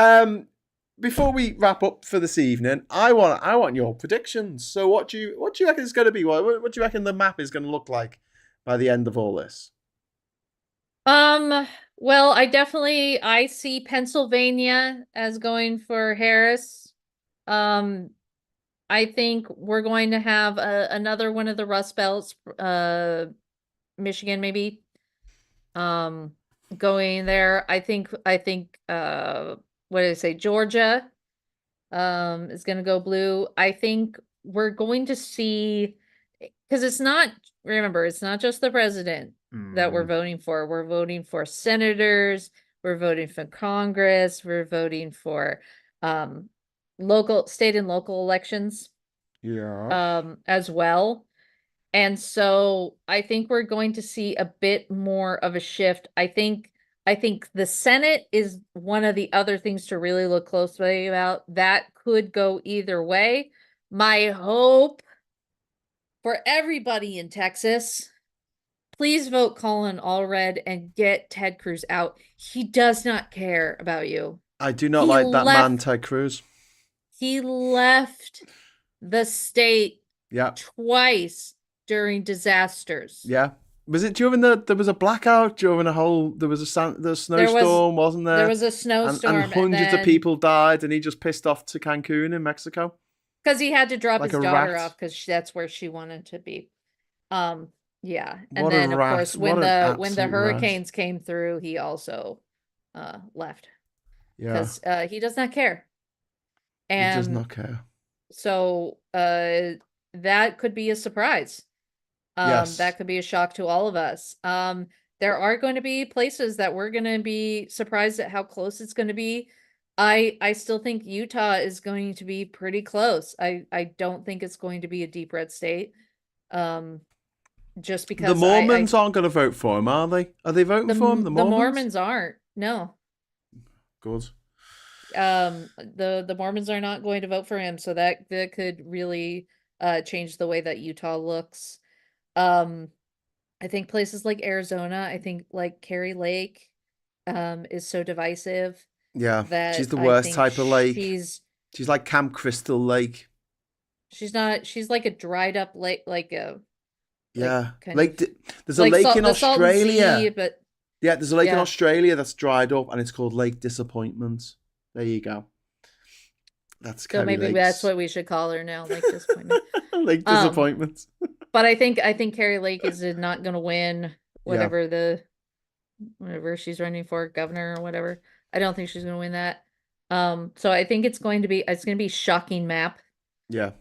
before we wrap up for this evening, I want your predictions. So, what do you reckon it's going to be? What do you reckon the map is going to look like by the end of all this? Well, I see Pennsylvania as going for Harris. I think we're going to have another one of the Rust Belts, Michigan maybe, going there. I think what did I say? Georgia, is going to go blue. I think we're going to see, because it's not just the president that we're voting for. We're voting for senators. We're voting for Congress. We're voting for state and local elections as well. And so I think we're going to see a bit more of a shift. I think the Senate is one of the other things to really look closely about. That could go either way. My hope for everybody in Texas, please vote Colin Allred and get Ted Cruz out. He does not care about you. I do not like that man, Ted Cruz. He left the state twice during disasters. Yeah. Was it during there was a blackout during there was a snowstorm, wasn't there? There was a snowstorm. And hundreds of people died, and he just pissed off to Cancun in Mexico. Because he had to drop his daughter off because that's where she wanted to be. Yeah. And then of course when the hurricanes came through, he also left. Yeah. Because he does not care. And he does not care. So that could be a surprise. Yes. That could be a shock to all of us. There are going to be places that we're going to be surprised at how close it's going to be. I still think Utah is going to be pretty close. I don't think it's going to be a deep red state. Just because the Mormons aren't going to vote for him, are they? Are they voting for him? The Mormons aren't. No. Good. The Mormons are not going to vote for him, so that could really change the way that Utah looks. I think places like Arizona, I think like Carrie Lake, is so divisive. Yeah, that she's the worst type of lake. She's like Camp Crystal Lake. She's not. She's like a dried up lake, like a. There's a lake in Australia, but there's a lake in Australia that's dried up, and it's called Lake Disappointment. There you go. That's so maybe that's what we should call her now, Lake Disappointment. Lake Disappointment. But I think Carrie Lake is not going to win whatever she's running for, governor or whatever. I don't think she's going to win that. So I think it's going to be shocking map. Yeah.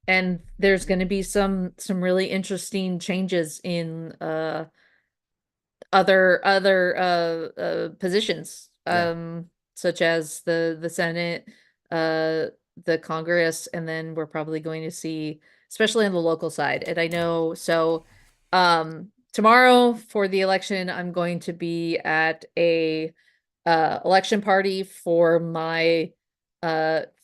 And there's going to be some really interesting changes in other positions, such as the Senate, the Congress, and then we're probably going to see, especially on the local side. And I know, so tomorrow for the election, I'm going to be at a election party for my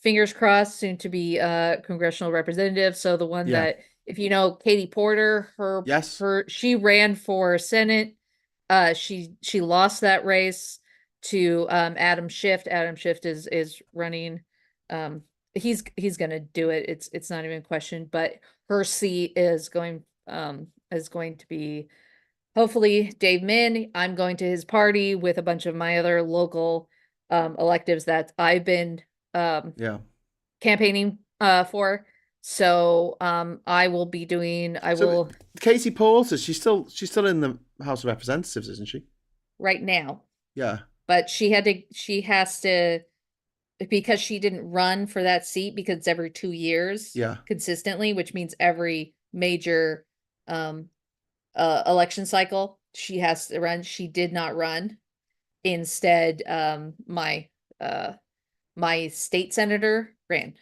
fingers crossed soon to be congressional representative. So the one that, if you know Katie Porter, she ran for Senate. She lost that race to Adam Schiff. Adam Schiff is running. He's gonna do it. It's not even a question. But her seat is going to be hopefully Dave Min. I'm going to his party with a bunch of my other local electives that I've been campaigning for. So I will be doing. Katie Porter, she's still in the House of Representatives, isn't she? Right now. Yeah. But she has to, because she didn't run for that seat because it's every 2 years Yeah. consistently, which means every major election cycle she has to run. She did not run. Instead, my state senator ran.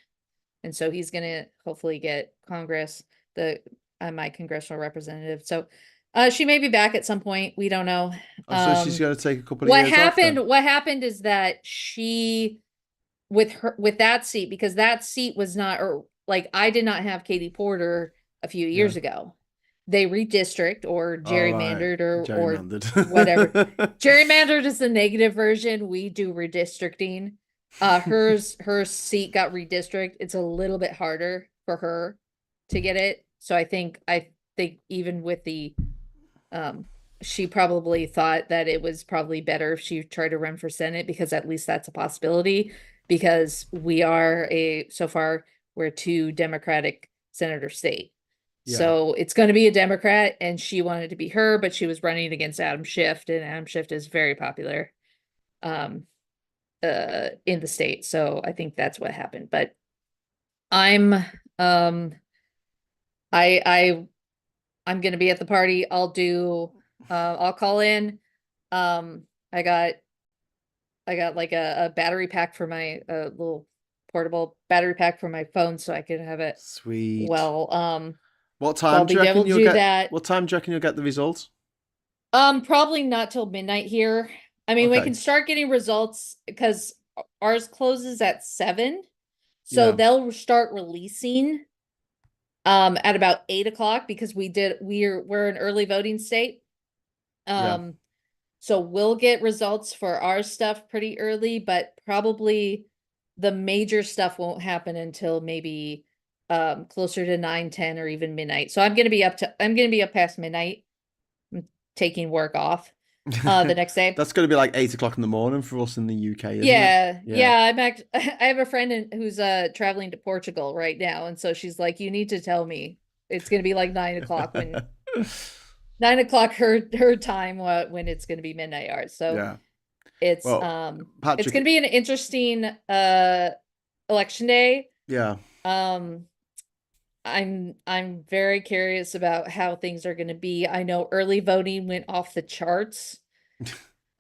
And so he's gonna hopefully get Congress, my congressional representative. So she may be back at some point. We don't know. Oh, so she's going to take a couple of years off then? What happened is that she, with that seat, because that seat was not, or like, I did not have Katie Porter a few years ago. They redistrict or gerrymandered or whatever. Gerrymandered is the negative version. We do redistricting. Her seat got redistricted. It's a little bit harder for her to get it. So I think even with the she probably thought that it was probably better if she tried to run for Senate, because at least that's a possibility, because so far we're a 2 Democratic senator state. Yeah. So it's going to be a Democrat, and she wanted to be her, but she was running against Adam Schiff, and Adam Schiff is very popular in the state. So I think that's what happened. But I'm going to be at the party. I'll call in. I got like a battery pack for my little portable battery pack for my phone, so I can have it. Sweet. Well, what time do you reckon you'll get that. What time do you reckon you'll get the results? Probably not till midnight here. I mean, we can start getting results because ours closes at 7. So they'll start releasing at about 8 o'clock, because we're an early voting state. So we'll get results for our stuff pretty early, but probably the major stuff won't happen until maybe closer to 9, 10, or even midnight. So I'm gonna be up past midnight. I'm taking work off the next day. That's gonna be like 8 o'clock in the morning for us in the UK, isn't it? Yeah. I have a friend who's traveling to Portugal right now, and so she's like, you need to tell me it's gonna be like 9 o'clock when 9 o'clock her time when it's gonna be midnight ours. So it's Patrick, it's gonna be an interesting election day. Yeah. I'm very curious about how things are going to be. I know early voting went off the charts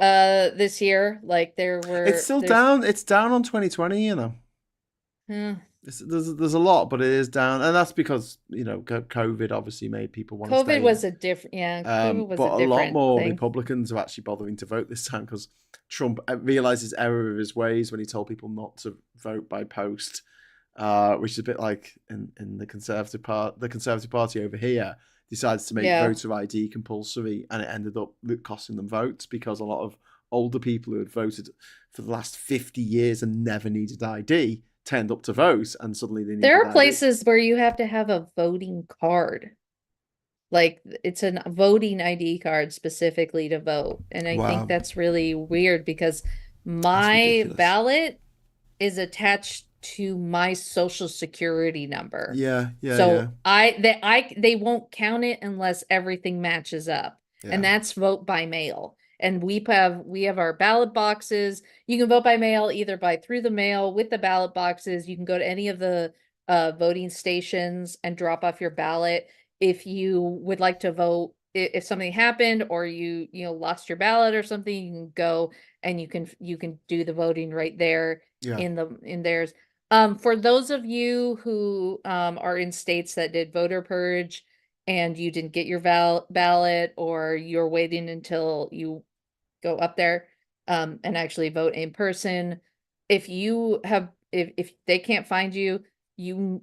this year. Like it's still down. It's down on 2020, you know. There's a lot, but it is down, and that's because, you know, COVID obviously made people want to stay. COVID was a different, COVID was but a lot more thing. Republicans are actually bothering to vote this time, because Trump realized his error of his ways when he told people not to vote by post. Which is a bit like in the Conservative Party over here decides to make voter ID compulsory, and it ended up costing them votes, because a lot of older people who had voted for the last 50 years and never needed ID turned up to vote, and suddenly they need. There are places where you have to have a voting card. Like, it's a voting ID card specifically to vote. And I think that's really weird, because my ballot is attached to my social security number. So they won't count it unless everything matches up. And that's vote by mail. And we have our ballot boxes. You can vote by mail, either through the mail with the ballot boxes. You can go to any of the voting stations and drop off your ballot. If you would like to vote, if something happened, or you lost your ballot or something, you can go and you can do the voting right there in theirs. For those of you who are in states that did voter purge and you didn't get your ballot, or you're waiting until you go up there and actually vote in person, if they can't find you, you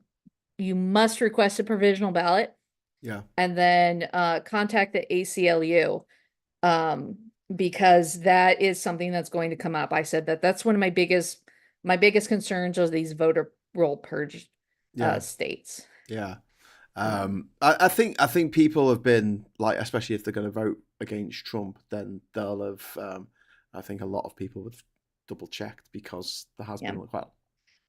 must request a provisional ballot. And then contact the ACLU, because that is something that's going to come up. I said that's one of my biggest concerns are these voter roll purge states. I think people have been like, especially if they're going to vote against Trump, then they'll have I think a lot of people have double checked, because there has been quite.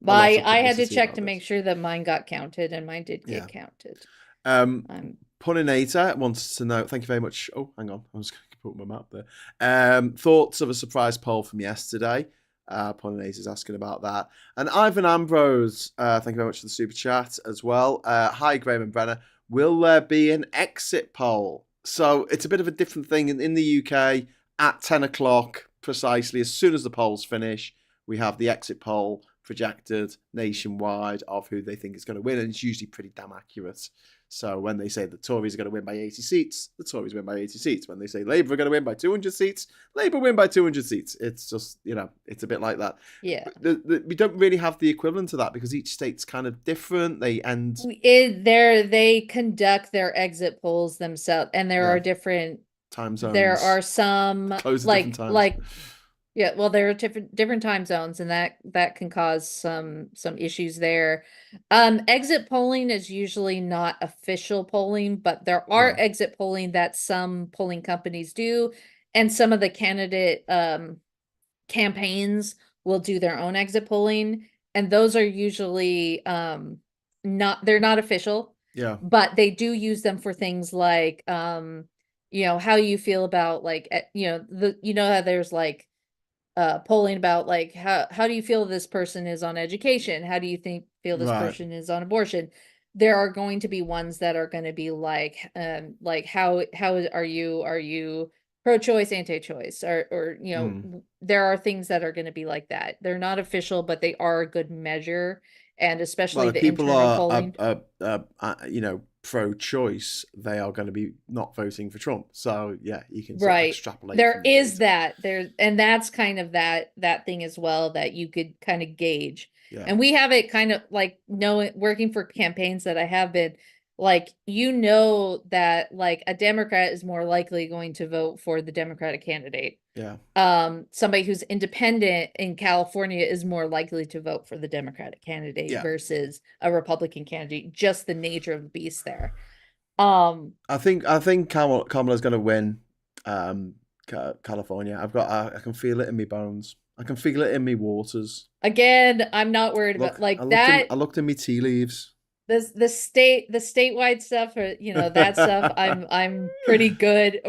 I had to check to make sure that mine got counted, and mine did get counted. Puninator wants to know. Thank you very much. Oh, hang on. I was going to put my map there. Thoughts of a surprise poll from yesterday. Pollinator is asking about that. And Ivan Ambrose, thank you very much for the super chat as well. Hi, Graham and Brenna. Will there be an exit poll? So it's a bit of a different thing in the UK at 10 o'clock precisely. As soon as the polls finish, we have the exit poll projected nationwide of who they think is going to win, and it's usually pretty damn accurate. So when they say the Tories are going to win by 80 seats, the Tories win by 80 seats. When they say Labour are going to win by 200 seats, Labour win by 200 seats. It's just, it's a bit like that. Yeah. We don't really have the equivalent to that because each state's kind of different. They conduct their exit polls themselves, and there are different time zones. There are some close at different times. Yeah, well, there are different time zones, and that can cause some issues there. Exit polling is usually not official polling, but there are exit polling that some polling companies do, and some of the candidate campaigns will do their own exit polling, and those are usually they're not official. Yeah. But they do use them for things like how you feel about how there's like polling about like how do you feel this person is on education? How do you feel this person is on abortion? There are going to be ones that are going to be like how are you pro-choice, anti-choice, or there are things that are going to be like that. They're not official, but they are a good measure, and especially the internal polling. Pro-choice, they are going to be not voting for Trump. So yeah, you can extrapolate. There is that and that's kind of that thing as well that you could kind of gauge. Yeah. And we have it kind of like working for campaigns that I have been like, that like a Democrat is more likely going to vote for the Democratic candidate. Yeah. Somebody who's independent in California is more likely to vote for the Democratic candidate versus a Republican candidate. Just the nature of the beast there. I think Kamala's going to win. California. I can feel it in my bones. I can feel it in my waters. Again, I'm not worried about that. I looked in my tea leaves. The statewide stuff, or that stuff, I'm pretty good.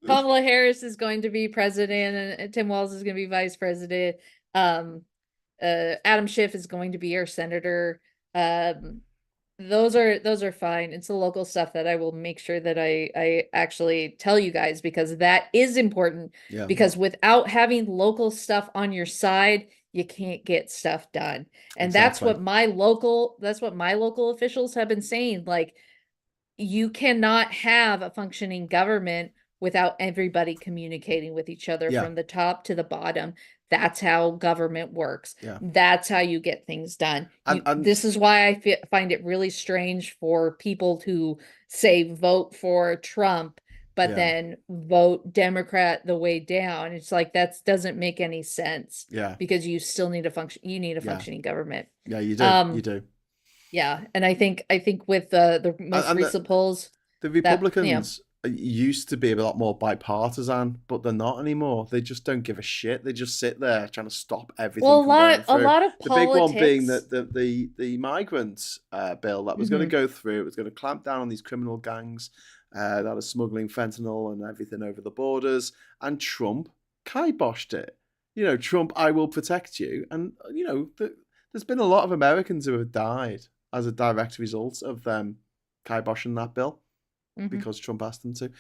Kamala Harris is going to be president, and Tim Walz is going to be vice president. Adam Schiff is going to be our senator. Those are fine. It's the local stuff that I will make sure that I actually tell you guys, because that is important. Yeah. Because without having local stuff on your side, you can't get stuff done. And exactly. That's what my local officials have been saying. Like, you cannot have a functioning government without everybody communicating with each other from the top to the bottom. That's how government works. Yeah. That's how you get things done. This is why I find it really strange for people to say vote for Trump, but then vote Democrat the way down. It's like, that doesn't make any sense. Yeah. Because you still need a functioning government. Yeah, you do. You do. Yeah. And I think with the most recent polls, the Republicans used to be a lot more bipartisan, but they're not anymore. They just don't give a shit. They just sit there trying to stop everything. Well, a lot of politics. The big one being that the migrant bill that was going to go through. It was going to clamp down on these criminal gangs that are smuggling fentanyl and everything over the borders. And Trump kiboshed it. Trump, I will protect you. And there's been a lot of Americans who have died as a direct result of them kiboshing that bill. Because Trump asked them to.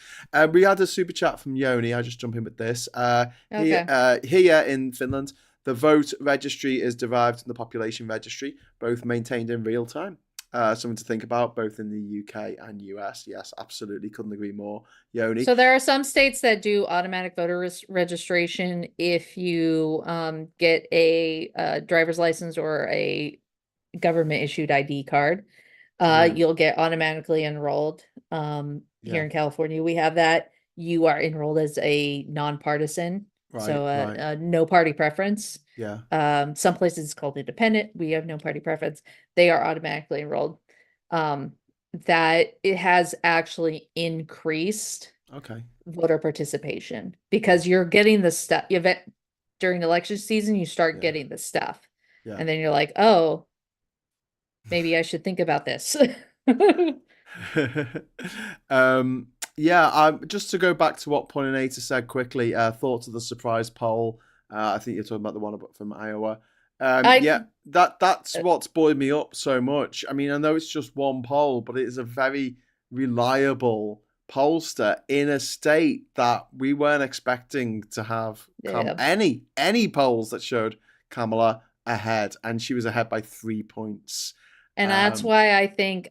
We had a super chat from Yoni. I just jump in with this. Here in Finland, the vote registry is derived from the population registry, both maintained in real time. Something to think about, both in the UK and US. Yes, absolutely. Couldn't agree more, Yoni. So there are some states that do automatic voter registration if you get a driver's license or a government-issued ID card. You'll get automatically enrolled. Here in California, we have that. You are enrolled as a nonpartisan, no party preference. Yeah. Some places it's called independent. We have no party preference. They are automatically enrolled. That it has actually increased voter participation, because you're getting the stuff. During election season, you start getting the stuff, and then you're like, oh, maybe I should think about this. Yeah, just to go back to what Pollinator said quickly, thoughts of the surprise poll. I think you're talking about the one from Iowa. I Yeah, that's what's buoyed me up so much. I mean, I know it's just one poll, but it is a very reliable pollster in a state that we weren't expecting to have yeah. any polls that showed Kamala ahead, and she was ahead by 3 points. And that's Um, why I think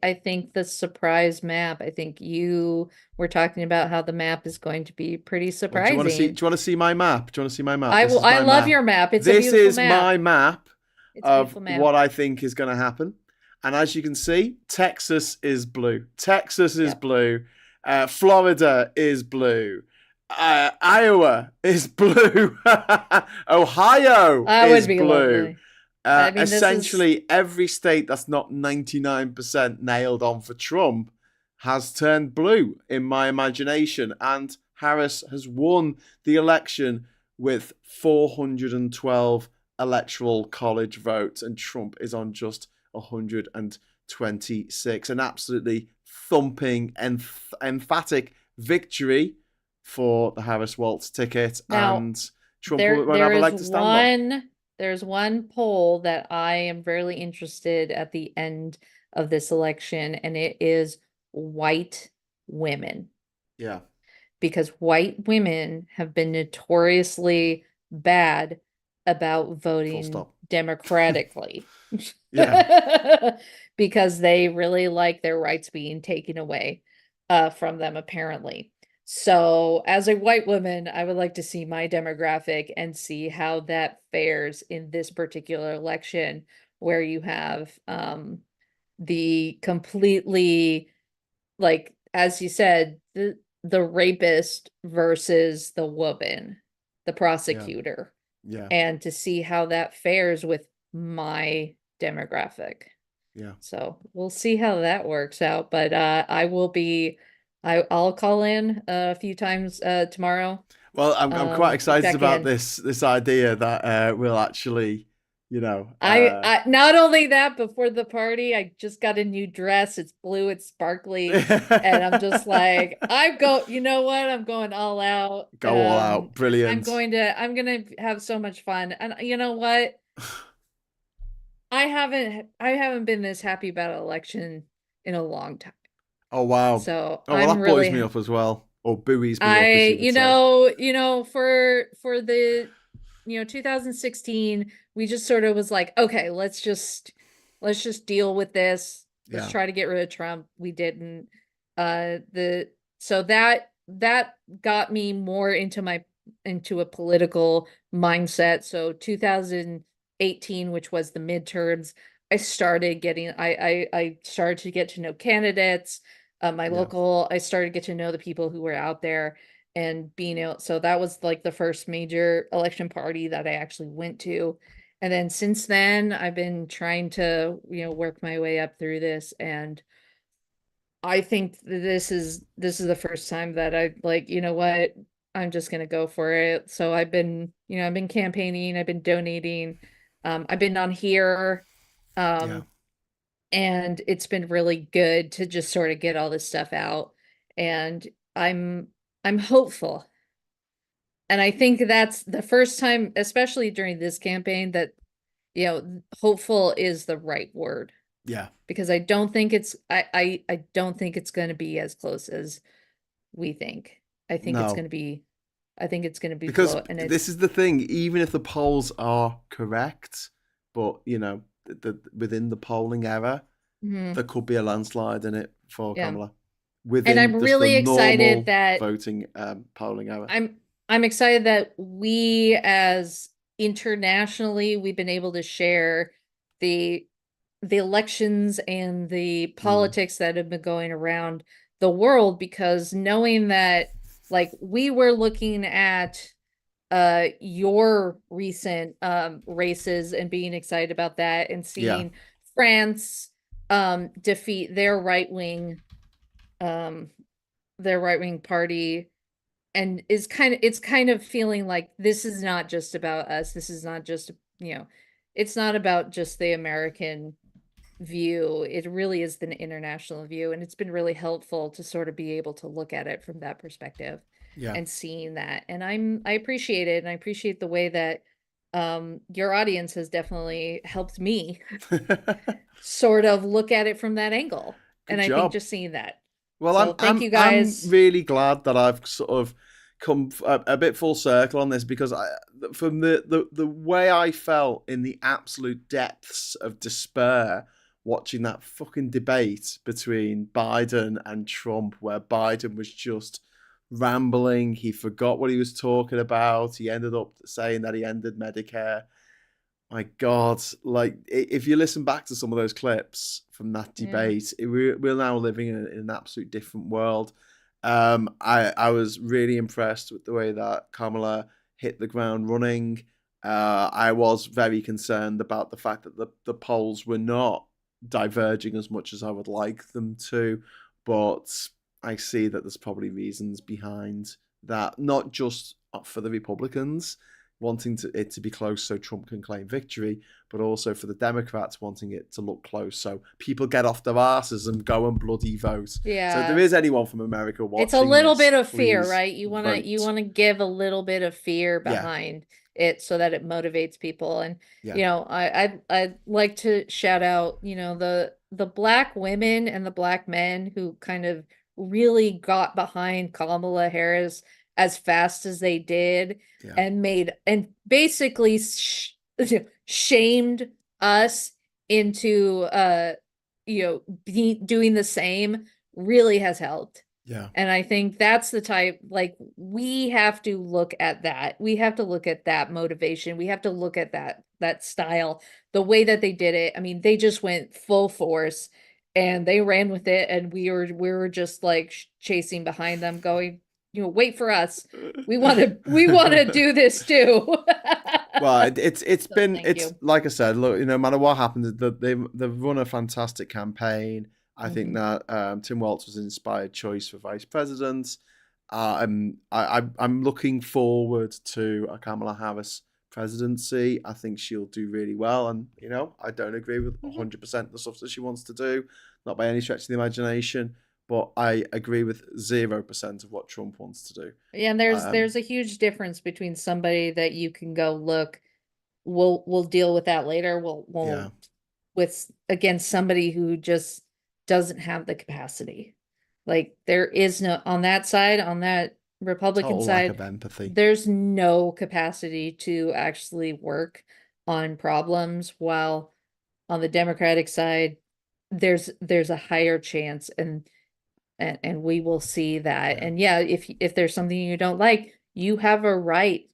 the surprise map, I think you were talking about how the map is going to be pretty Well, do you want to see? Do surprising. you want to see my map? Do you want to see my map? I This will is I my love map. your map. It's a This beautiful is map. my map It's a of beautiful map. what I think is going to happen. And as you can see, Texas is blue. Texas is Yep. blue. Florida is blue. Iowa is blue. Ohio That would is be blue. lovely. I mean, this is Essentially, every state that's not 99% nailed on for Trump has turned blue in my imagination. And Harris has won the election with 412 electoral college votes, and Trump is on just 126. An absolutely thumping and emphatic victory for the Harris Waltz ticket, now and Trump there won't there have a is leg to stand on. there's one poll that I am very interested at the end of this election, and it is white women. Yeah, Because white women have been notoriously bad about full voting stop. democratically. Yeah, Because they really like their rights being taken away from them, apparently. So, as a white woman, I would like to see my demographic and see how that fares in this particular election, where you have the completely, like, as you said, the rapist versus the woman, the yeah, prosecutor, yeah, and to see how that fares with my demographic. yeah. So we'll see how that works out. But I'll call in a few times tomorrow. Well, I'm quite excited Check about in. this idea that we'll actually, you know, I not only that, before the party, I just got a new dress. It's blue, it's sparkly, and I'm just like, you know what? I'm going all out. go all out. Brilliant. I'm gonna have so much fun. And you know what? I haven't been this happy about an election in a long time. Oh wow. So Oh well, I'm that buoys me really up as well, or buoys me up, as I you would say. for the 2016, we just sort of was like, okay, let's just deal with this. Let's Yeah, try to get rid of Trump. We didn't. The so that got me more into a political mindset. So 2018, which was the midterms, I started to get to know candidates. yeah, I started to get to know the people who were out there and being able, so that was like the first major election party that I actually went to. And then since then, I've been trying to, work my way up through this. And I think this is the first time that I like, you know what, I'm just gonna go for it. So I've been campaigning, I've been donating, I've been on here, yeah, um, and it's been really good to just sort of get all this stuff out. And I'm I'm hopeful. And I think that's the first time, especially during this campaign, that hopeful is the right word, yeah. because I don't think I don't think it's going to be as close as we think. I think it's going No, to be I think it's going to be because close, and this is the thing. Even if the polls are correct, but within the polling error, mhm, there could be a landslide in it for yeah. Kamala And within I'm just the really excited normal that voting polling error. I'm I'm excited that we, as internationally, we've been able to share the the elections and the Mm, politics that have been going around the world, because knowing that, like, we were looking at your recent races and being excited about that, and yeah, seeing France defeat um their right-wing party, and it's kind of feeling like this is not just about us. This is not just, you know, it's not about just the American view. It really is the international view, and it's been really helpful to sort of be able to look at it from that perspective Yeah. and seeing that. And I appreciate it, and I appreciate the way that your audience has definitely helped me sort of look at it from that angle. Good And I think job. just seeing that. Well, So thank you I'm guys. really glad that I've sort of come a bit full circle on this, because from the way I felt in the absolute depths of despair watching that fucking debate between Biden and Trump, where Biden was just rambling. He forgot what he was talking about. He ended up saying that he ended Medicare. My God, like if you listen back to some of those clips from that debate, we're now living in an absolute different world. I was really impressed with the way that Kamala hit the ground running. I was very concerned about the fact that the polls were not diverging as much as I would like them to, but I see that there's probably reasons behind that, not just for the Republicans wanting it to be close so Trump can claim victory, but also for the Democrats wanting it to look close so people get off their asses and go and bloody vote. Yeah. So if there is anyone from America watching, it's a little this, bit of fear, right? You vote. want to give a little bit of fear behind it so that it motivates people. And you know, I'd like to shout out, you know, the Black women and the Black men who kind of really got behind Kamala Harris as fast as they did, and basically shamed us into you know, doing the same, really has helped. Yeah. And I think that's the type, like, we have to look at that. We have to look at that motivation. We have to look at that style, the way that they did it. I mean, they just went full force and they ran with it, and we were just like chasing behind them, going, you know, wait for us. We want to do this too. Well, it's So, been like I said, look, you know, no matter what happens, they've run a fantastic campaign. I think that Tim Walz was an inspired choice for vice president. I'm looking forward to a Kamala Harris presidency. I think she'll do really well, and you know, I don't agree with 100% of the stuff that she wants to do, not by any stretch of the imagination. But I agree with 0% of what Trump wants to do. Yeah, and there's a huge difference between somebody that you can go, look, we'll deal with that later. We'll with against somebody who just doesn't have the capacity. Like, there is no, on that side, on that Republican Total side, lack of empathy. There's no capacity to actually work on problems, while on the Democratic side, there's a higher chance, and we will see that. And if there's something you don't like, you have a right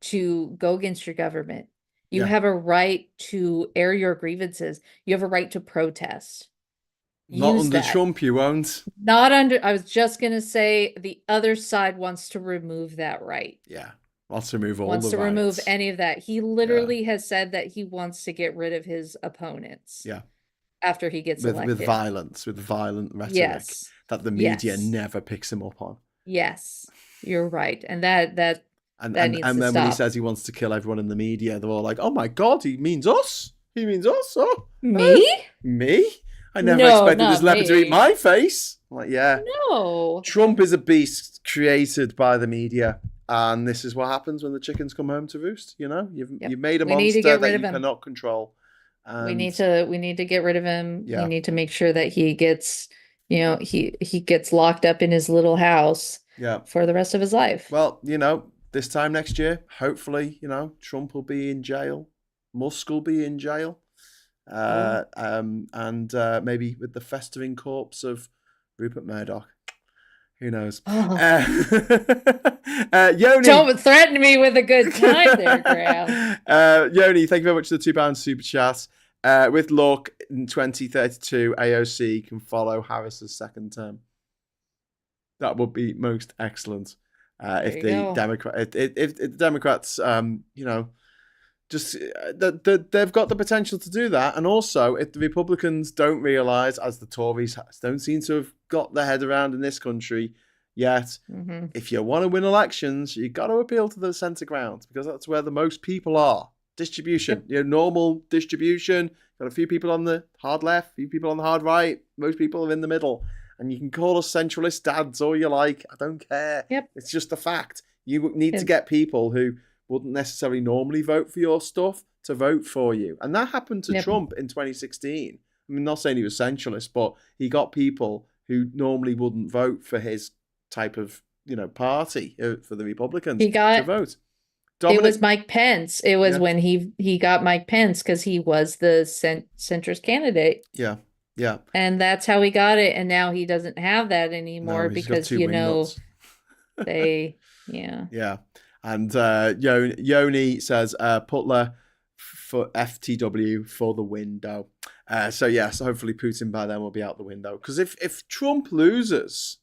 to go against your government. You have a right to air your grievances. You have a right to protest. Not under Trump, you won't. Not under. I was just gonna say, the other side wants to remove that right. Yeah, wants to remove all wants the to rights. Remove any of that. He literally has said that he wants to get rid of his opponents. Yeah. After he gets elected. With violent rhetoric that the media never picks him up on. Yes, you're right, and that needs to then stop. When he says he wants to kill everyone in the media, they're all like, "Oh my God, he means us! He means us! Oh, me? Me? I never expected this leopard to eat my face." I'm like, yeah, no. Trump is a beast created by the media, and this is what happens when the chickens come home to roost. You know, you've made a monster that you cannot control. And we need to get rid of him. Yeah. We need to make sure that he gets, you know, he gets locked up in his little house for the rest of his life. Well, you know, this time next year, hopefully, you know, Trump will be in jail, Musk will be in jail, and maybe with the festering corpse of Rupert Murdoch. Who knows? Yoni, don't threaten me with a good time there, Graham. Yoni, thank you very much for the £2 super chat. With luck, in 2032, AOC can follow Harris's second term. That would be most excellent. If the Democrats, you know, just they've got the potential to do that, and also if the Republicans don't realise, as the Tories don't seem to have got their head around in this country yet, if you want to win elections, you got to appeal to the centre ground, because that's where the most people are. distribution. Normal distribution. Got a few people on the hard left, a few people on the hard right. Most people are in the middle. And you can call us centralist dads all you like. I don't care. Yep. It's just a fact. You need to get people who wouldn't necessarily normally vote for your stuff to vote for you. And that happened to Trump in 2016. I mean, not saying he was centralist, but he got people who normally wouldn't vote for his type of, party, for the Republicans to vote. It was Mike Pence. It was when he got Mike Pence because he was the centrist candidate. Yeah. Yeah. And that's how he got it. And now he doesn't have that anymore because, they, Yeah. And Yoni says, Putler for FTW for the window. So yes, hopefully Putin by then will be out the window. Because if Trump loses,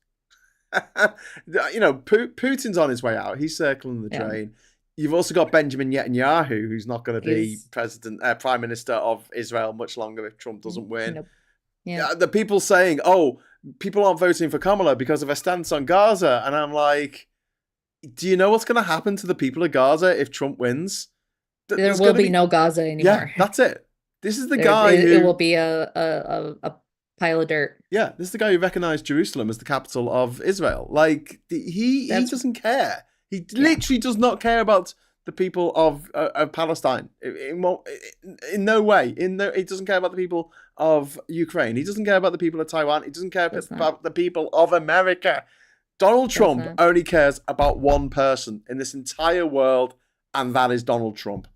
Putin's on his way out. He's circling the drain. You've also got Benjamin Netanyahu, who's not going to be prime minister of Israel much longer if Trump doesn't win. Nope. Yeah. The people saying, people aren't voting for Kamala because of her stance on Gaza. And I'm like, do you know what's going to happen to the people of Gaza if Trump wins? There will be no Gaza anymore. Yeah, that's it. This is the guy who... It will be a pile of dirt. Yeah, this is the guy who recognized Jerusalem as the capital of Israel. Like, he doesn't care. He literally does not care about the people of Palestine. In no way. He doesn't care about the people of Ukraine. He doesn't care about the people of Taiwan. He doesn't care about the people of America. Donald Trump only cares about one person in this entire world, and that is Donald Trump.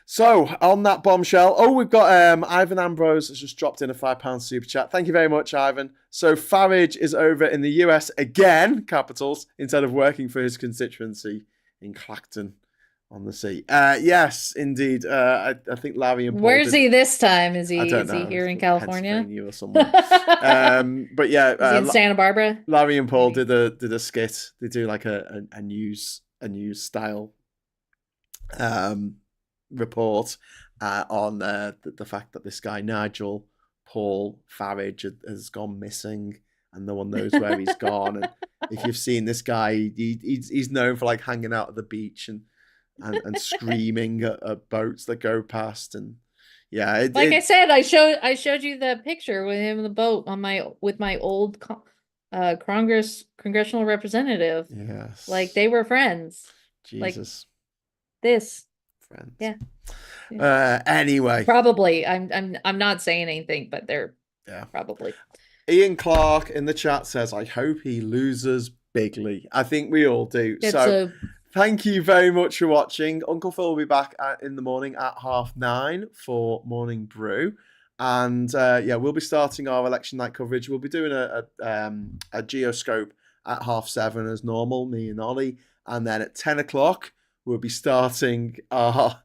So, on that bombshell, we've got Ivan Ambrose has just dropped in a £5 super chat. Thank you very much, Ivan. So, Farage is over in the US again, capitals, instead of working for his constituency in Clacton on the Sea. Yes, indeed. I think Larry and Paul. Where's he this time? Is he here in California? Pennsylvania or somewhere. But yeah, is he in Santa Barbara? Larry and Paul did a skit. They do like a news style report on the fact that this guy Nigel Paul Farage has gone missing and no one knows where he's gone. And if you've seen this guy, he's known for like hanging out at the beach and screaming at boats that go past. And yeah, I said, I showed you the picture with him in the boat with my old congressional representative. Yes, like they were friends. Jesus, like this. Friends. Yeah. Anyway, probably. I'm not saying anything, but they're probably. Ian Clark in the chat says, "I hope he loses bigly." I think we all do. Thank you very much for watching. Uncle Phil will be back in the morning at 9:30 for Morning Brew. And we'll be starting our election night coverage. We'll be doing a geoscope at 7:30 as normal, me and Ollie. And then at 10 o'clock, we'll be starting our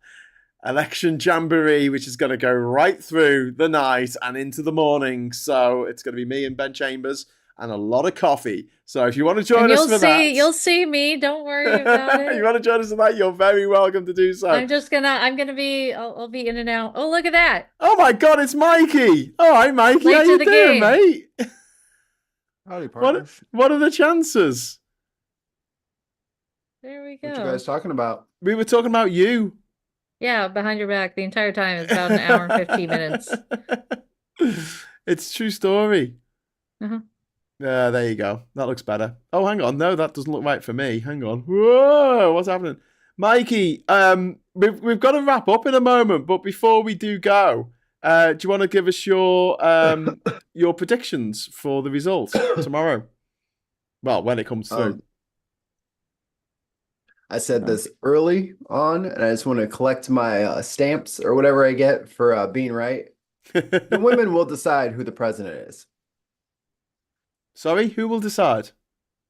election jamboree, which is going to go right through the night and into the morning. So it's going to be me and Ben Chambers and a lot of coffee. So if you want to join us for that, you'll see me. Don't worry about it. You want to join us for that? You're very welcome to do so. I'll be in and out. Oh, look at that. Oh my God, it's Mikey. All right, Mikey, Late how you doing, mate? Howdy, partners. What are the chances? There we go. What you guys talking about? We were talking about you. Yeah, behind your back the entire time. It's about an hour and 15 minutes. It's a true story. Uh-huh. There you go. That looks better. Oh, hang on. No, that doesn't look right for me. Hang on. Whoa, what's happening? Mikey, we've got to wrap up in a moment, but before we do go, do you want to give us your predictions for the results tomorrow? Well, when it comes through. I said this early on, and I just want to collect my stamps or whatever I get for being right. The women will decide who the president is. Sorry, who will decide?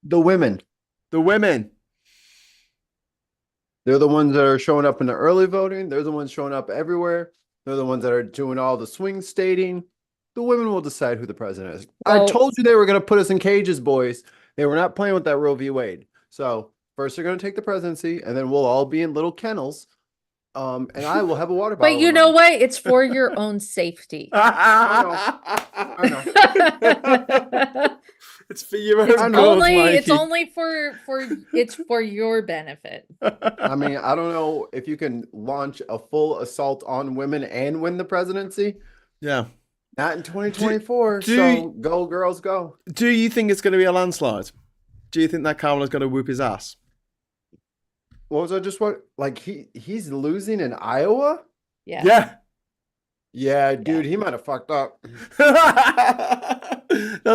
The women. The women. They're the ones that are showing up in the early voting. They're the ones showing up everywhere. They're the ones that are doing all the swing stating. The women will decide who the president is. I told you they were going to put us in cages, boys. They were not playing with that Roe v. Wade. So first they're going to take the presidency, and then we'll all be in little kennels. And I will have a water bottle. But you know what? It's for your own safety. I know. It's for your It's own cause, it's Mikey. only it's for your benefit. I mean, I don't know if you can launch a full assault on women and win the presidency. Yeah. Not in 2024. Do- so go, girls, go. Do you think it's going to be a landslide? Do you think that Kamala's going to whoop his ass? What was I just what? Like he's losing in Iowa? Yeah. Yeah. Yeah, dude, he might have fucked up. That's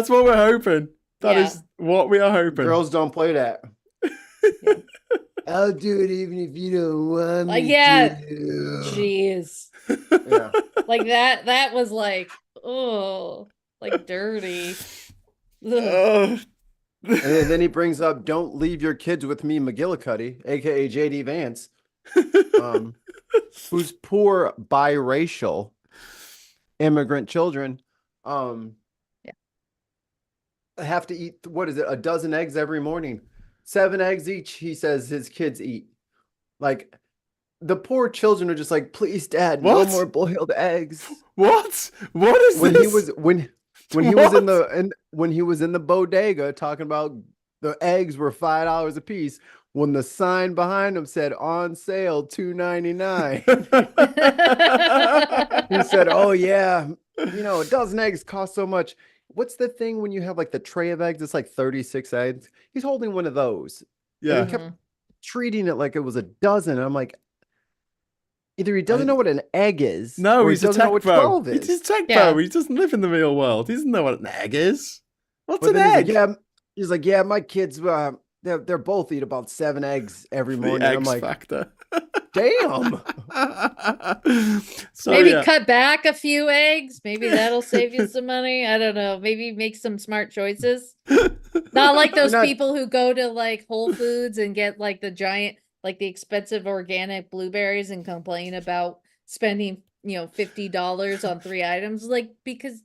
what we're hoping. That Yeah. is what we are hoping. Girls don't play that. Yeah. I'll do it even if you don't want Like, me yeah. to. Jeez. Yeah. Like that was like, oh, like dirty. Ugh. Ugh. And then he brings up, "Don't leave your kids with me, McGillicuddy, aka JD Vance, whose poor biracial immigrant children have to eat, what is it, a dozen eggs every morning, 7 eggs each, he says his kids eat. Like, the poor children are just like, please, Dad, What? no more boiled eggs. What? What is When this? he was when he was in the when he was in the bodega talking about the eggs were $5 a piece, when the sign behind him said on sale $2.99. He said, "Oh yeah, you know, a dozen eggs cost so much." What's the thing when you have like the tray of eggs? It's like 36 eggs. He's holding one of those. Yeah. And he kept treating it like it was a dozen. I'm like, either he doesn't know what an egg is, No, or he's he a doesn't know tech what bro. 12 is. He's a tech Yeah. bro. He doesn't live in the real world. He doesn't know what an egg is. What's But an then egg? he's like, yeah, my kids, they're both eat about 7 eggs every The morning. I'm X like, factor. damn. So, Maybe yeah. cut back a few eggs. Maybe that'll save you some money. I don't know. Maybe make some smart choices. Not like those Not- people who go to like Whole Foods and get like the giant, like the expensive organic blueberries and complain about spending, $50 on 3 items. Like, because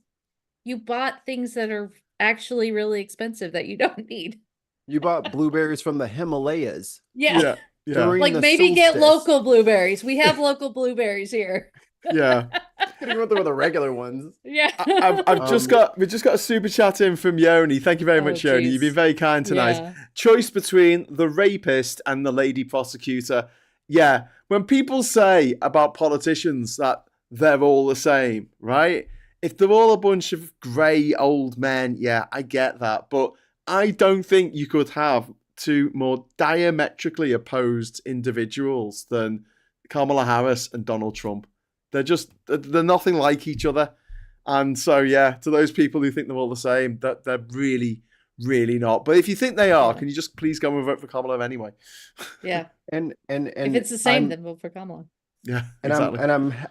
you bought things that are actually really expensive that you don't need. You bought blueberries from the Himalayas. Yeah. Yeah. During Like the maybe get solstice. local blueberries. We have local blueberries here. Yeah. Gonna go through the regular ones. Yeah. We've just got a super chat in from Yoni. Thank you very Oh, much, Yoni. geez. You've been very kind tonight. Yeah. Choice between the rapist and the lady prosecutor. Yeah, when people say about politicians that they're all the same, right? If they're all a bunch of grey old men, yeah, I get that. But I don't think you could have 2 more diametrically opposed individuals than Kamala Harris and Donald Trump. They're nothing like each other. And so, yeah, to those people who think they're all the same, that they're really, really not. But if you think they are, can you just please go and vote for Kamala anyway? Yeah. And If it's the same, then vote for Kamala. Yeah, and exactly.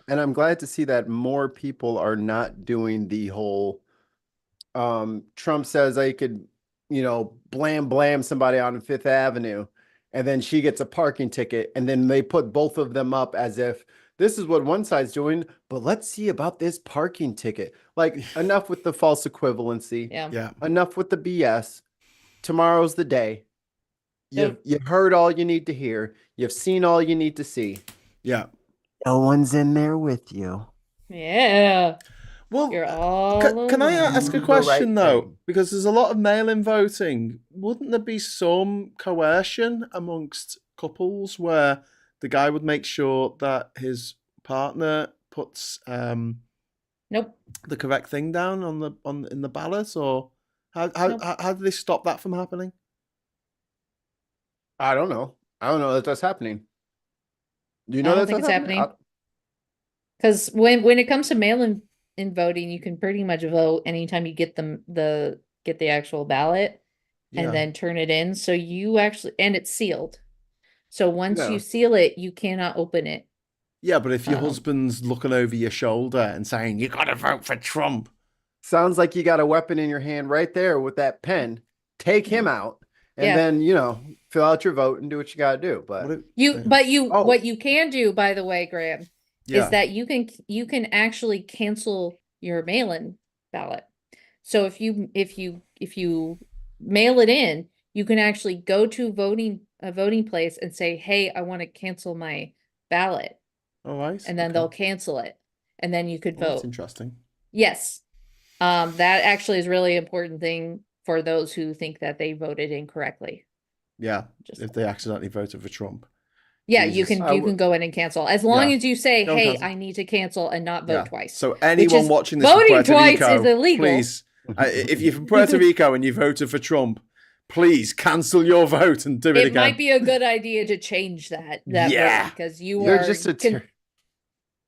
I'm glad to see that more people are not doing the whole Trump says I could, blam somebody on Fifth Avenue, and then she gets a parking ticket, and then they put both of them up as if this is what one side's doing, but let's see about this parking ticket. Like, enough with the false equivalency. Yeah. Enough with the BS. Tomorrow's the day. You've heard all you need to hear. You've seen all you need to see. Yeah. No one's in there with you. Yeah. Well, You're all can I alone. ask a Do the question, right though? thing. Because there's a lot of mail-in voting. Wouldn't there be some coercion amongst couples where the guy would make sure that his partner puts Nope. the correct thing down in the ballot, or how Nope. how do they stop that from happening? I don't know. I don't know that that's happening. Do you know I don't that's think it's happening? happening. Because when it comes to mail-in voting, you can pretty much vote anytime you get the actual ballot Yeah. and then turn it in. So you actually, and it's sealed. So once No. you seal it, you cannot open it. Yeah, but if your Um, husband's looking over your shoulder and saying, you got to vote for Trump. Sounds like you got a weapon in your hand right there with that pen. Take him out, and Yeah. then fill out your vote and do what you got to do. But What you can do, by the way, Graham, Yeah. is that you can actually cancel your mail-in ballot. So if you mail it in, you can actually go to a voting place and say, "Hey, I want to cancel my ballot," All right. and then they'll cancel it, and then you could Well, that's vote. interesting. Yes, that actually is a really important thing for those who think that they voted incorrectly. Yeah, Just if they accidentally voted for Trump. yeah, Jesus. you can go in and cancel as long as you say, Don't "Hey, cancel. I need to cancel and not vote twice." So anyone watching this voting from Puerto twice Rico, is illegal. please, if you're from Puerto Rico and you voted for Trump, please cancel your vote and do it again. It might be a good idea to change that vote because they're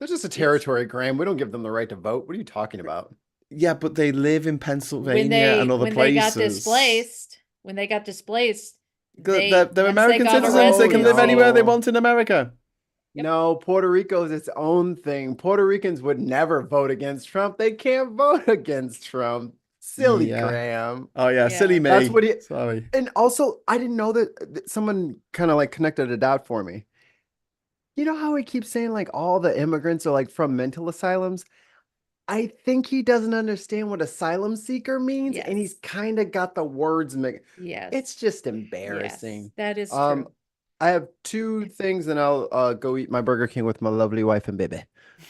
just a territory, Graham. We don't give them the right to vote. What are you talking about? Yeah, but they live in Pennsylvania and other places. When they got displaced, they're American citizens. They can live anywhere they want in America. Yep. No, Puerto Rico is its own thing. Puerto Ricans would never vote against Trump. They can't vote against Trump. Silly Graham. Oh yeah, silly me. That's what he. Sorry. And also, I didn't know that someone kind of like connected a dot for me. You know how he keeps saying like all the immigrants are like from mental asylums? I think he doesn't understand what asylum seeker means, and he's kind of got the words mixed. Yes. It's just embarrassing. Yes, that is true. I have two things, and I'll go eat my Burger King with my lovely wife and baby.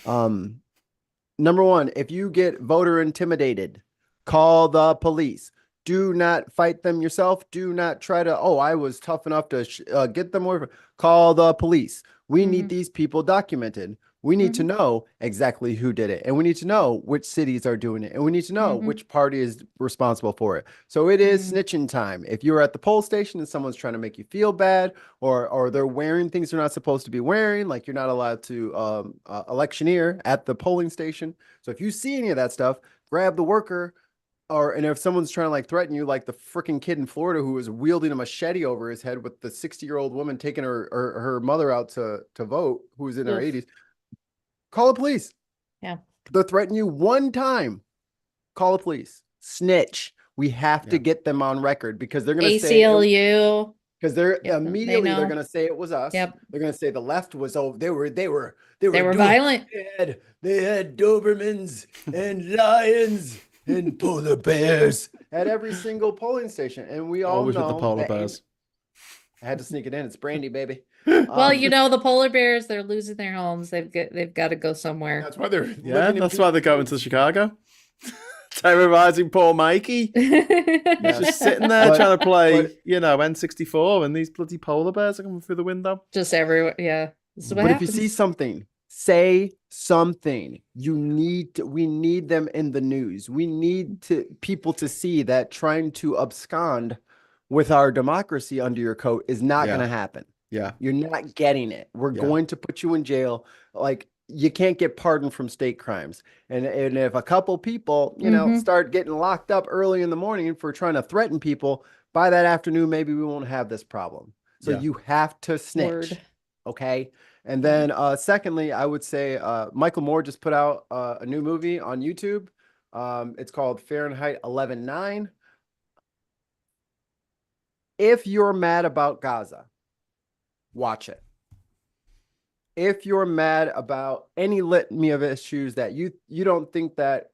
Number one, if you get voter intimidated, call the police. Do not fight them yourself. Do not try to, I was tough enough to get them over. Call the police. We need these people documented. We need to know exactly who did it. And we need to know which cities are doing it. And we need to know which party is responsible for it. So it is snitching time. If you're at the poll station and someone's trying to make you feel bad, or they're wearing things they're not supposed to be wearing, like you're not allowed to electioneer at the polling station. So if you see any of that stuff, grab the worker. And if someone's trying to like threaten you, like the freaking kid in Florida who was wielding a machete over his head with the 60-year-old woman taking her mother out to vote, who was in her 80s, call the police. Yeah. They'll threaten you one time. Call the police. Snitch. We have to get them on record because they're going to say ACLU. Because they're immediately they're going to say it was us. Yep. They're going to say the left was they were violent. They had Dobermans and lions and polar bears at every single polling station, and we all always know with the polar bears. I had to sneak it in. It's Brandy, baby. Well, the polar bears, they're losing their homes. They've got to go somewhere. That's why they're why they're going to Chicago. Terrorizing poor Mikey. Just sitting there trying to play, N64, and these bloody polar bears are coming through the window. Just everywhere. Yeah. But if you see something, say something. We need them in the news. We need people to see that trying to abscond with our democracy under your coat is not going to happen. Yeah. You're not getting it. We're going to put you in jail. Like, you can't get pardoned from state crimes. And if a couple people, start getting locked up early in the morning for trying to threaten people, by that afternoon, maybe we won't have this problem. So you have to snitch. Word. Okay. And then secondly, I would say Michael Moore just put out a new movie on YouTube. It's called Fahrenheit 11/9. If you're mad about Gaza, watch it. If you're mad about any litany of issues that you don't think that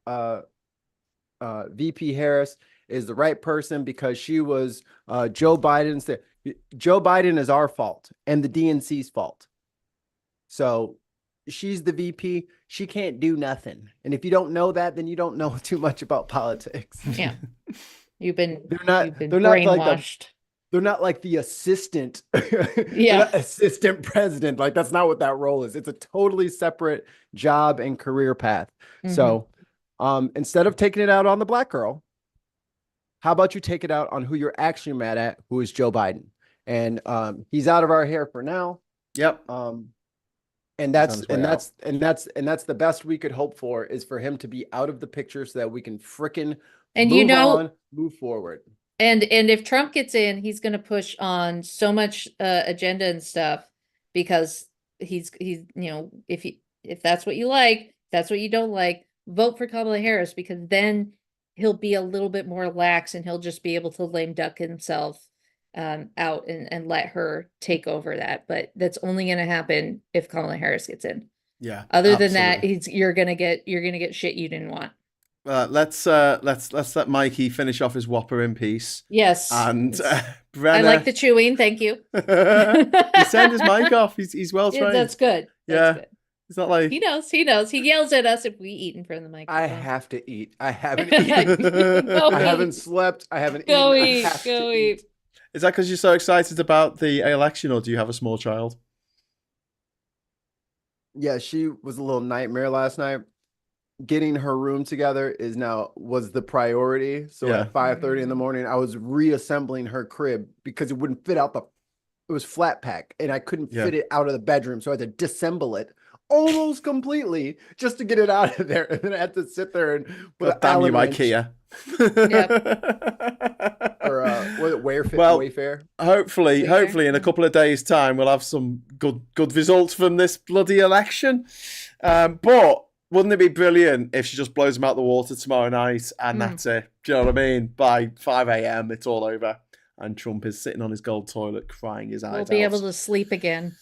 VP Harris is the right person because she was Joe Biden's, Joe Biden is our fault and the DNC's fault. So she's the VP. She can't do nothing. And if you don't know that, then you don't know too much about politics. Yeah. You've been brainwashed. Like they're not like the assistant, assistant president. Like, that's not what that role is. It's a totally separate job and career path. So instead of taking it out on the black girl, how about you take it out on who you're actually mad at, who is Joe Biden? And he's out of our hair for now. Yep. And that's the best we could hope for, is for him to be out of the picture so that we can frickin' move forward. And if Trump gets in, he's going to push on so much agenda and stuff, because he's if that's what you like, that's what you don't like, vote for Kamala Harris, because then he'll be a little bit more lax and he'll just be able to lame duck himself out and let her take over that. But that's only going to happen if Kamala Harris gets in. Yeah. Other than that, you're gonna get shit you didn't want. Let's let Mikey finish off his Whopper in peace. Yes. And Brenna, I like the chewing. Thank you. He sent his mic off. He's well trained. That's good. That's good. It's not like He knows. He yells at us if we eat in front of the microphone. I have to eat. I haven't eaten. I haven't slept. I haven't Go eaten. eat. I have Go to eat. Is that because you're so excited about the election, or do you have a small child? Yeah, she was a little nightmare last night. Getting her room together was the priority. So Yeah. at 5:30 in the morning, I was reassembling her crib because it wouldn't fit out it was flat pack and I couldn't fit it out of the bedroom. So I had to disassemble it almost completely just to get it out of there. And then I had to sit there and God damn you, IKEA. Or was it Wayfair? Hopefully in a couple of days' time we'll have some good results from this bloody election. But wouldn't it be brilliant if she just blows them out the water tomorrow night and that's it? Do you know what I mean? By 5 a.m. it's all over. And Trump is sitting on his gold toilet crying his eyes out. We'll be able to sleep again.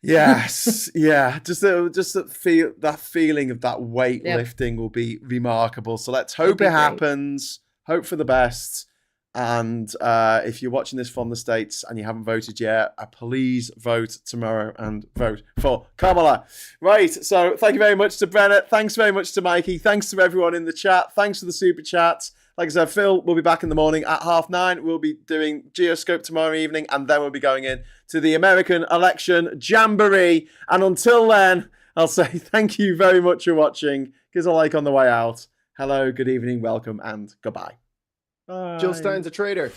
Yes, yeah. Just that feeling of that weight lifting will be remarkable. So let's hope it happens. Hope for the best. And if you're watching this from the States and you haven't voted yet, please vote tomorrow and vote for Kamala. Right, so thank you very much to Brenna. Thanks very much to Mikey. Thanks to everyone in the chat. Thanks for the super chats. Like I said, Phil will be back in the morning at 9:30. We'll be doing Geoscope tomorrow evening, and then we'll be going in to the American election jamboree. And until then, I'll say thank you very much for watching. Give us a like on the way out. Hello, good evening, welcome, and goodbye. Bye. Jill Stein's a traitor.